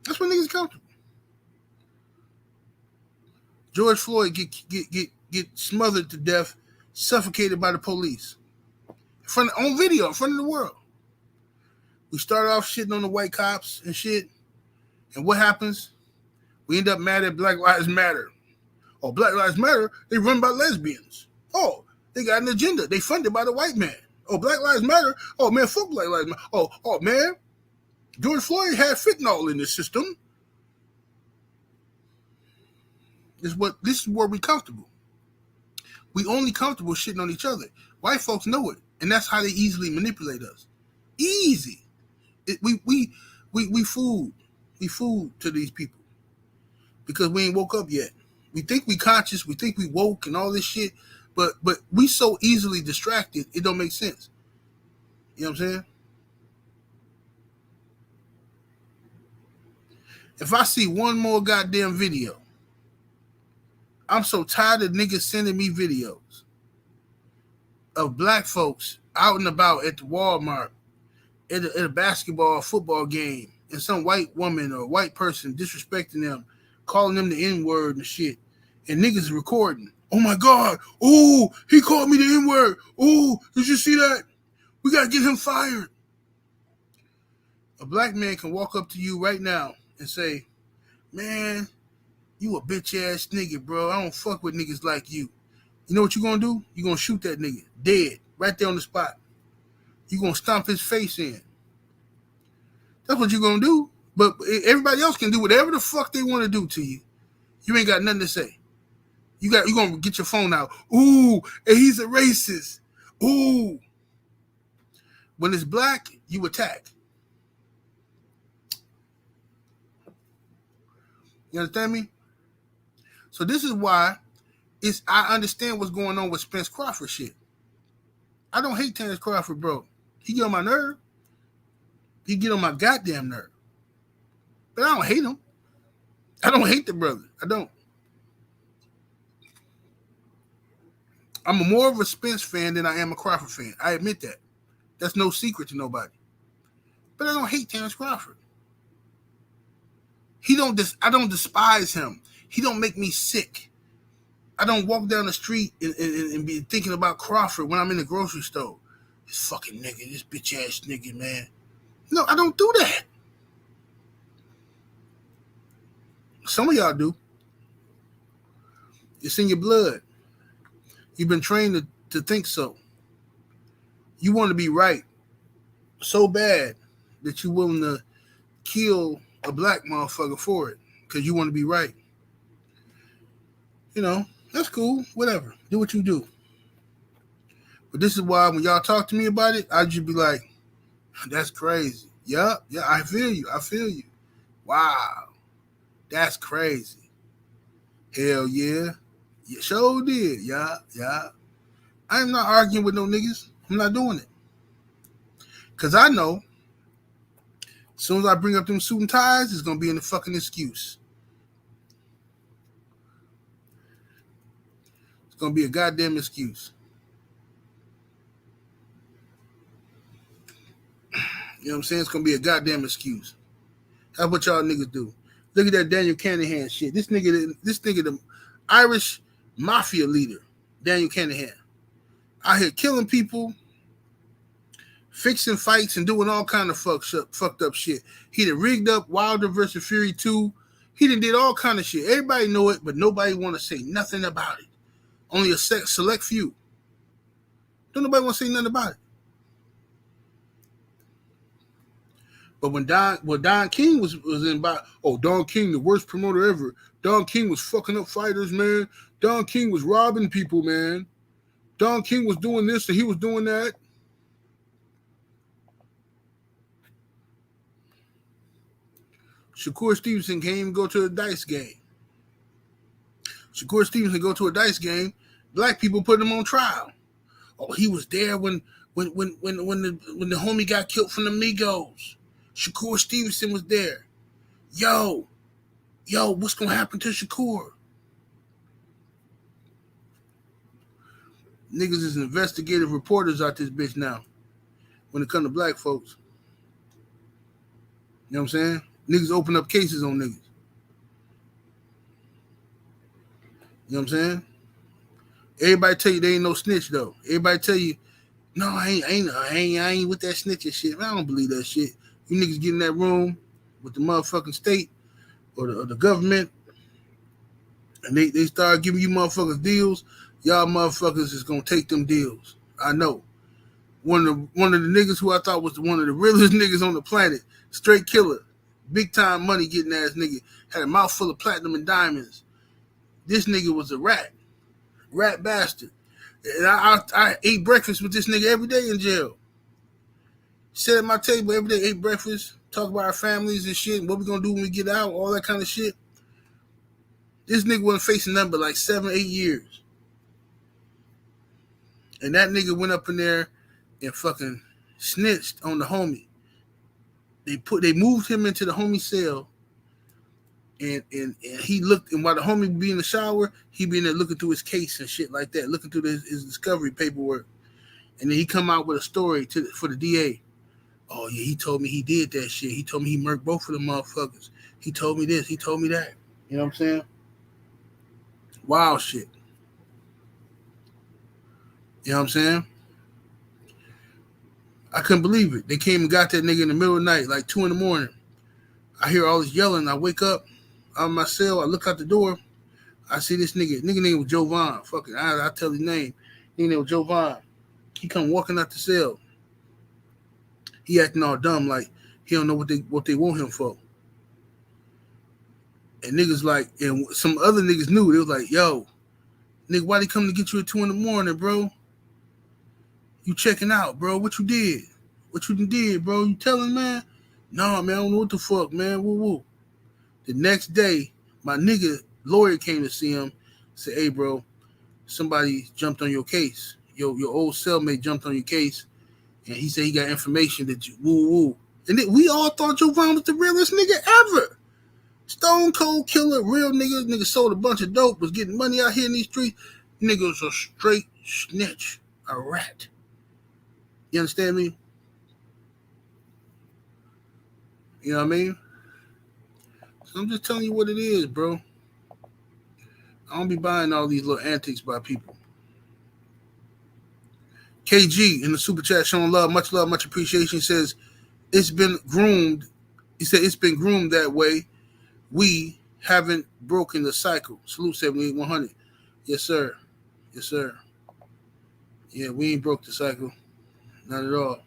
That's when niggas are comfortable. George Floyd get smothered to death, suffocated by the police. On video, in front of the world. We start off shitting on the white cops and shit. And what happens? We end up mad at Black Lives Matter. Oh, Black Lives Matter, they run by lesbians. Oh, they got an agenda. They funded by the white man. Oh, Black Lives Matter. Oh, man, fuck Black Lives Matter. Oh, man, George Floyd had fentanyl in his system. This is where we comfortable. We only comfortable shitting on each other. White folks know it, and that's how they easily manipulate us. Easy. We food. We food to these people because we ain't woke up yet. We think we conscious. We think we woke and all this shit, but we so easily distracted. It don't make sense. You know what I'm saying? If I see one more goddamn video, I'm so tired of niggas sending me videos of black folks out and about at the Walmart, at a basketball, football game, and some white woman or white person disrespecting them, calling them the N-word and shit, and niggas recording. Oh my God! Oh, he called me the N-word. Oh, did you see that? We gotta get him fired. A black man can walk up to you right now and say, man, you a bitch ass nigga, bro. I don't fuck with niggas like you. You know what you gonna do? You gonna shoot that nigga dead right there on the spot. You gonna stomp his face in. That's what you gonna do. But everybody else can do whatever the fuck they want to do to you. You ain't got nothing to say. You gonna get your phone out. Ooh, and he's a racist. Ooh. When it's black, you attack. You understand me? So this is why I understand what's going on with Spence Crawford shit. I don't hate Terence Crawford, bro. He get on my nerve. He get on my goddamn nerve. But I don't hate him. I don't hate the brother. I don't. I'm more of a Spence fan than I am a Crawford fan. I admit that. That's no secret to nobody. But I don't hate Terence Crawford. I don't despise him. He don't make me sick. I don't walk down the street and be thinking about Crawford when I'm in the grocery store. This fucking nigga, this bitch ass nigga, man. No, I don't do that. Some of y'all do. It's in your blood. You've been trained to think so. You want to be right so bad that you're willing to kill a black motherfucker for it because you want to be right. You know, that's cool. Whatever. Do what you do. But this is why when y'all talk to me about it, I just be like, that's crazy. Yeah, I feel you. Wow. That's crazy. Hell yeah. You sure did. Yeah. I am not arguing with no niggas. I'm not doing it. Because I know as soon as I bring up them suit and ties, it's going to be in the fucking excuse. It's going to be a goddamn excuse. You know what I'm saying? It's going to be a goddamn excuse. That's what y'all niggas do. Look at that Daniel Canahan shit. This nigga, the Irish mafia leader, Daniel Canahan, out here killing people, fixing fights, and doing all kind of fucked up shit. He done rigged up Wilder versus Fury 2. He done did all kind of shit. Everybody know it, but nobody want to say nothing about it. Only a select few. Don't nobody want to say nothing about it. But when Don King was in about, Don King, the worst promoter ever. Don King was fucking up fighters, man. Don King was robbing people, man. Don King was doing this and he was doing that. Shakur Stevenson can't even go to a dice game. Shakur Stevenson go to a dice game. Black people put him on trial. Oh, he was there when the homie got killed from the Migos. Shakur Stevenson was there. Yo, what's gonna happen to Shakur? Niggas is investigative reporters out this bitch now. When it comes to black folks, you know what I'm saying? Niggas open up cases on niggas. You know what I'm saying? Everybody tell you they ain't no snitch though. Everybody tell you, no, I ain't with that snitching shit. Man, I don't believe that shit. You niggas get in that room with the motherfucking state or the government, and they start giving you motherfuckers deals. Y'all motherfuckers is gonna take them deals. I know. One of the niggas who I thought was one of the realest niggas on the planet, straight killer, big time money getting ass nigga, had a mouth full of platinum and diamonds. This nigga was a rat bastard. And I ate breakfast with this nigga every day in jail. Sat at my table every day, ate breakfast, talk about our families and shit, what we gonna do when we get out, all that kind of shit. This nigga wasn't facing nothing but like 7-8 years. And that nigga went up in there and fucking snitched on the homie. They moved him into the homie cell, and he looked, and while the homie would be in the shower, he be in there looking through his case and shit like that, looking through his discovery paperwork. And then he come out with a story for the DA. Oh yeah, he told me he did that shit. He told me he murked both of them motherfuckers. He told me this, he told me that. You know what I'm saying? Wild shit. You know what I'm saying? I couldn't believe it. They came and got that nigga in the middle of the night, like 2 a.m. I hear all this yelling. I wake up out of my cell. I look out the door. I see this nigga. Nigga name was Joe Vaughn. Fucking, I tell his name. Nigga name was Joe Vaughn. He come walking out the cell. He acting all dumb, like he don't know what they want him for. And niggas like, and some other niggas knew. They was like, yo, nigga, why they come to get you at 2 a.m, bro? You checking out, bro? What you did? What you did, bro? You telling, man? No, man, I don't know what the fuck, man. Woo woo. The next day, my nigga lawyer came to see him. Said, hey, bro, somebody jumped on your case. Your old cellmate jumped on your case, and he said he got information that you woo woo. And we all thought Joe Vaughn was the realest nigga ever. Stone cold killer, real nigga. Nigga sold a bunch of dope, was getting money out here in these streets. Nigga was a straight snitch, a rat. You understand me? You know what I mean? I'm just telling you what it is, bro. I don't be buying all these little antics by people. KG in the super chat showing love, much appreciation. He says it's been groomed. He said it's been groomed that way. We haven't broken the cycle. Salute 78-100. Yes, sir. Yes, sir. Yeah, we ain't broke the cycle. Not at all.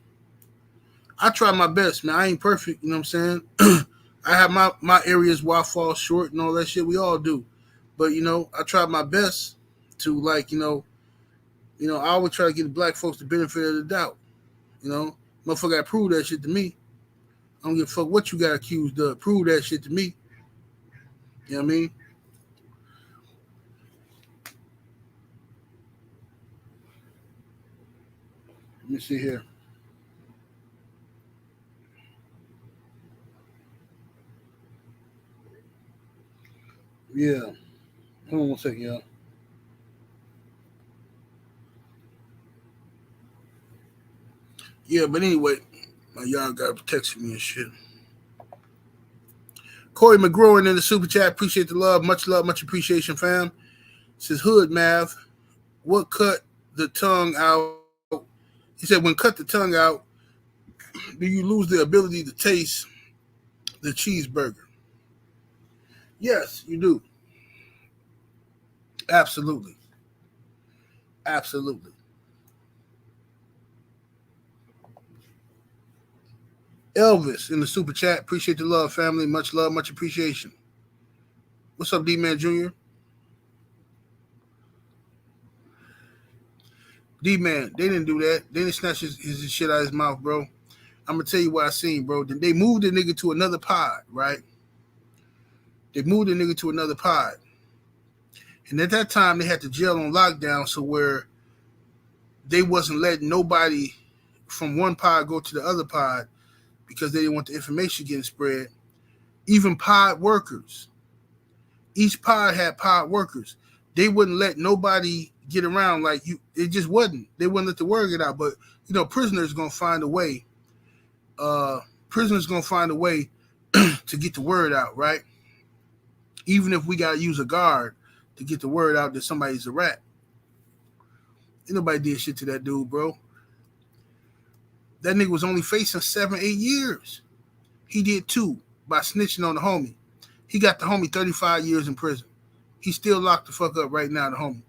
I try my best, man. I ain't perfect, you know what I'm saying? I have my areas where I fall short and all that shit. We all do. But, I try my best to, like, I always try to give the black folks the benefit of the doubt. Motherfucker gotta prove that shit to me. I don't give a fuck what you got accused of. Prove that shit to me. You know what I mean? Let me see here. Yeah. Hold on one second, y'all. Yeah, but anyway, my y'all got protection me and shit. Corey McGrowan in the super chat. Appreciate the love, much appreciation, fam. Says Hood Math. What cut the tongue out? He said, when cut the tongue out, do you lose the ability to taste the cheeseburger? Yes, you do. Absolutely. Absolutely. Elvis in the super chat. Appreciate the love, family. Much love, much appreciation. What's up, D-Man Jr.? D-Man, they didn't do that. They didn't snatch his shit out of his mouth, bro. I'm going to tell you what I seen, bro. They moved the nigga to another pod, right? They moved the nigga to another pod. And at that time, they had the jail on lockdown, so where they wasn't letting nobody from one pod go to the other pod because they didn't want the information getting spread. Even pod workers. Each pod had pod workers. They wouldn't let nobody get around like you. It just wasn't. They wouldn't let the word get out. But, prisoners going to find a way. Prisoners going to find a way to get the word out, right? Even if we got to use a guard to get the word out that somebody's a rat. Ain't nobody did shit to that dude, bro. That nigga was only facing 7-8 years. He did 2 by snitching on the homie. He got the homie 35 years in prison. He's still locked the fuck up right now, the homie.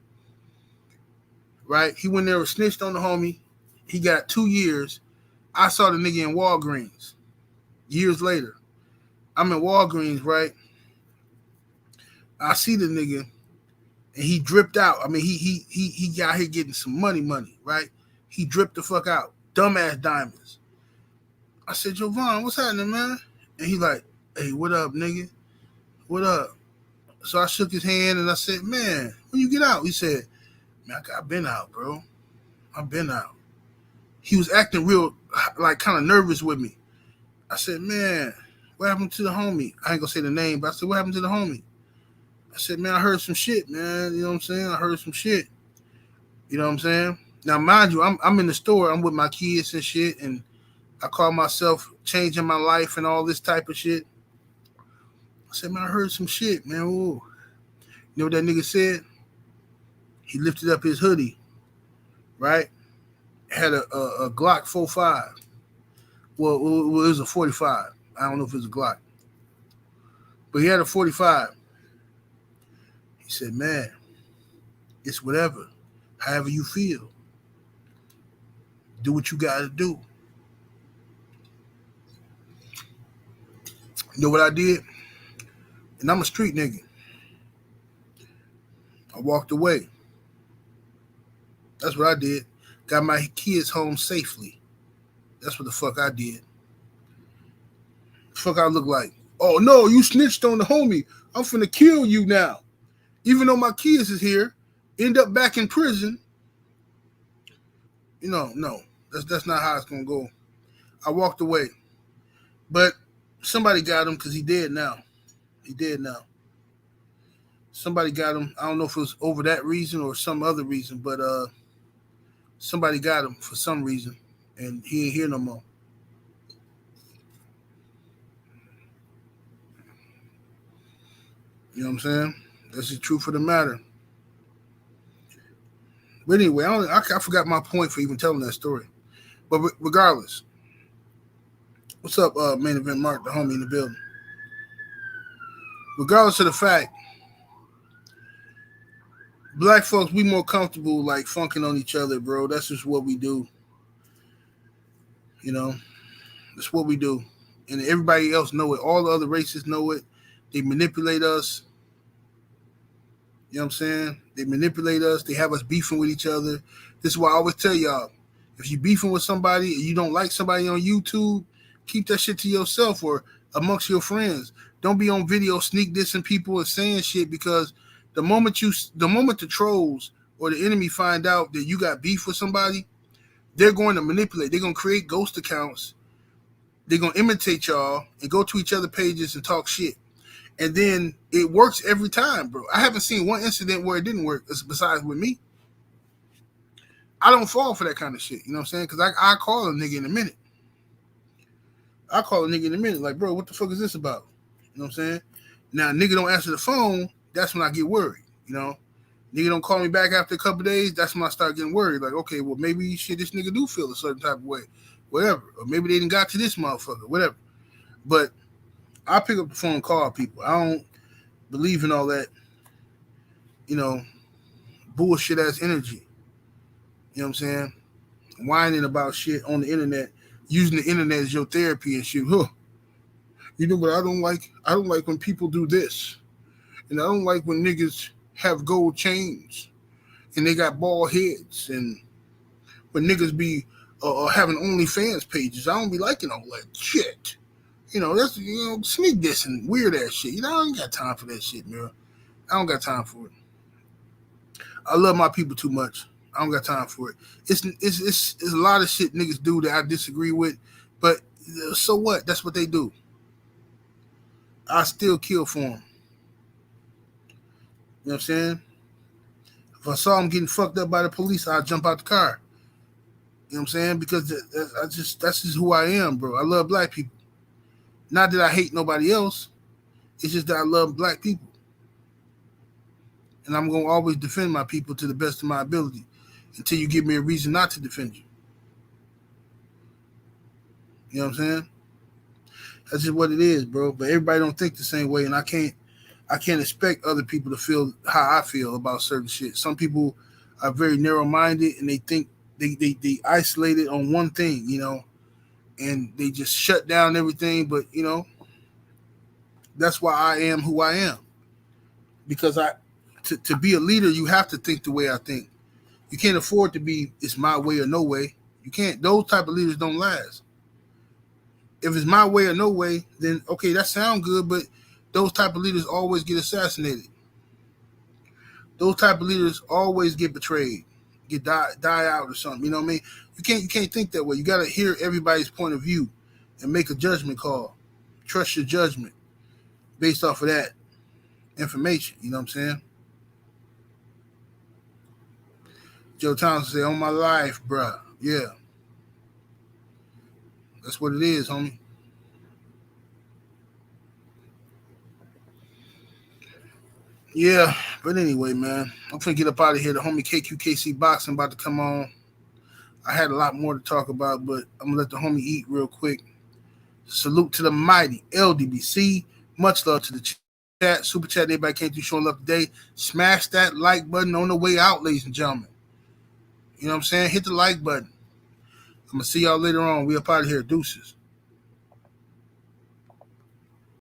Right? He went there and snitched on the homie. He got 2 years. I saw the nigga in Walgreens years later. I'm in Walgreens, right? I see the nigga, and he dripped out. I mean, he got here getting some money, right? He dripped the fuck out. Dumbass diamonds. I said, Jovan, what's happening, man? And he like, hey, what up, nigga? What up? So I shook his hand, and I said, man, when you get out? He said, man, I've been out, bro. I've been out. He was acting real, like, kind of nervous with me. I said, man, what happened to the homie? I ain't gonna say the name, but I said, what happened to the homie? I said, man, I heard some shit, man. You know what I'm saying? I heard some shit. You know what I'm saying? Now, mind you, I'm in the store. I'm with my kids and shit, and I call myself changing my life and all this type of shit. I said, man, I heard some shit, man. Ooh. You know what that nigga said? He lifted up his hoodie, right? Had a Glock 45. Well, it was a 45. I don't know if it was a Glock. But he had a 45. He said, man, it's whatever. However you feel. Do what you got to do. You know what I did? And I'm a street nigga. I walked away. That's what I did. Got my kids home safely. That's what the fuck I did. The fuck I look like? Oh, no, you snitched on the homie. I'm finna kill you now. Even though my kids is here, end up back in prison. No. That's not how it's gonna go. I walked away. But somebody got him because he dead now. He dead now. Somebody got him. I don't know if it was over that reason or some other reason, but somebody got him for some reason, and he ain't here no more. You know what I'm saying? That's the truth of the matter. But anyway, I forgot my point for even telling that story. But regardless, what's up, main event Mark, the homie in the building? Regardless of the fact, black folks, we more comfortable like funking on each other, bro. That's just what we do. You know, that's what we do. And everybody else know it. All the other races know it. They manipulate us. You know what I'm saying? They manipulate us. They have us beefing with each other. This is why I always tell y'all, if you beefing with somebody and you don't like somebody on YouTube, keep that shit to yourself or amongst your friends. Don't be on video sneak dissing people and saying shit, because the moment the trolls or the enemy find out that you got beef with somebody, they're going to manipulate. They're going to create ghost accounts. They're going to imitate y'all and go to each other pages and talk shit. And then it works every time, bro. I haven't seen one incident where it didn't work besides with me. I don't fall for that kind of shit. You know what I'm saying? Because I call a nigga in a minute. Like, bro, what the fuck is this about? You know what I'm saying? Now, nigga don't answer the phone. That's when I get worried. You know? Nigga don't call me back after a couple of days. That's when I start getting worried. Like, okay, well, maybe shit, this nigga do feel a certain type of way. Whatever. Or maybe they didn't got to this motherfucker. Whatever. But I pick up the phone and call people. I don't believe in all that, you know, bullshit ass energy. You know what I'm saying? Whining about shit on the internet, using the internet as your therapy and shit. Huh. You know what I don't like? I don't like when people do this. And I don't like when niggas have gold chains and they got bald heads, and when niggas be having OnlyFans pages. I don't be liking all that shit. You know, that's, you know, sneak this and weird ass shit. You know, I ain't got time for that shit, man. I don't got time for it. I love my people too much. I don't got time for it. It's a lot of shit niggas do that I disagree with, but so what? That's what they do. I still kill for them. You know what I'm saying? If I saw them getting fucked up by the police, I'd jump out the car. You know what I'm saying? Because that's just who I am, bro. I love black people. Not that I hate nobody else. It's just that I love black people. And I'm going to always defend my people to the best of my ability until you give me a reason not to defend you. You know what I'm saying? That's just what it is, bro. But everybody don't think the same way, and I can't expect other people to feel how I feel about certain shit. Some people are very narrow-minded, and they think they isolated on one thing, you know, and they just shut down everything. But, you know, that's why I am who I am. Because to be a leader, you have to think the way I think. You can't afford to be, it's my way or no way. You can't. Those type of leaders don't last. If it's my way or no way, then, okay, that sounds good, but those type of leaders always get assassinated. Those type of leaders always get betrayed, get die out or something. You know what I mean? You can't think that way. You got to hear everybody's point of view and make a judgment call. Trust your judgment based off of that information. You know what I'm saying? Joe Thompson said, on my life, bruh. Yeah. That's what it is, homie. Yeah, but anyway, man, I'm finna get up out of here. The homie KQKC Boxing about to come on. I had a lot more to talk about, but I'm gonna let the homie eat real quick. Salute to the mighty LDBC. Much love to the chat. Super chat, everybody came through showing love today. Smash that like button on the way out, ladies and gentlemen. You know what I'm saying? Hit the like button. I'm gonna see y'all later on. We up out of here. Deuces.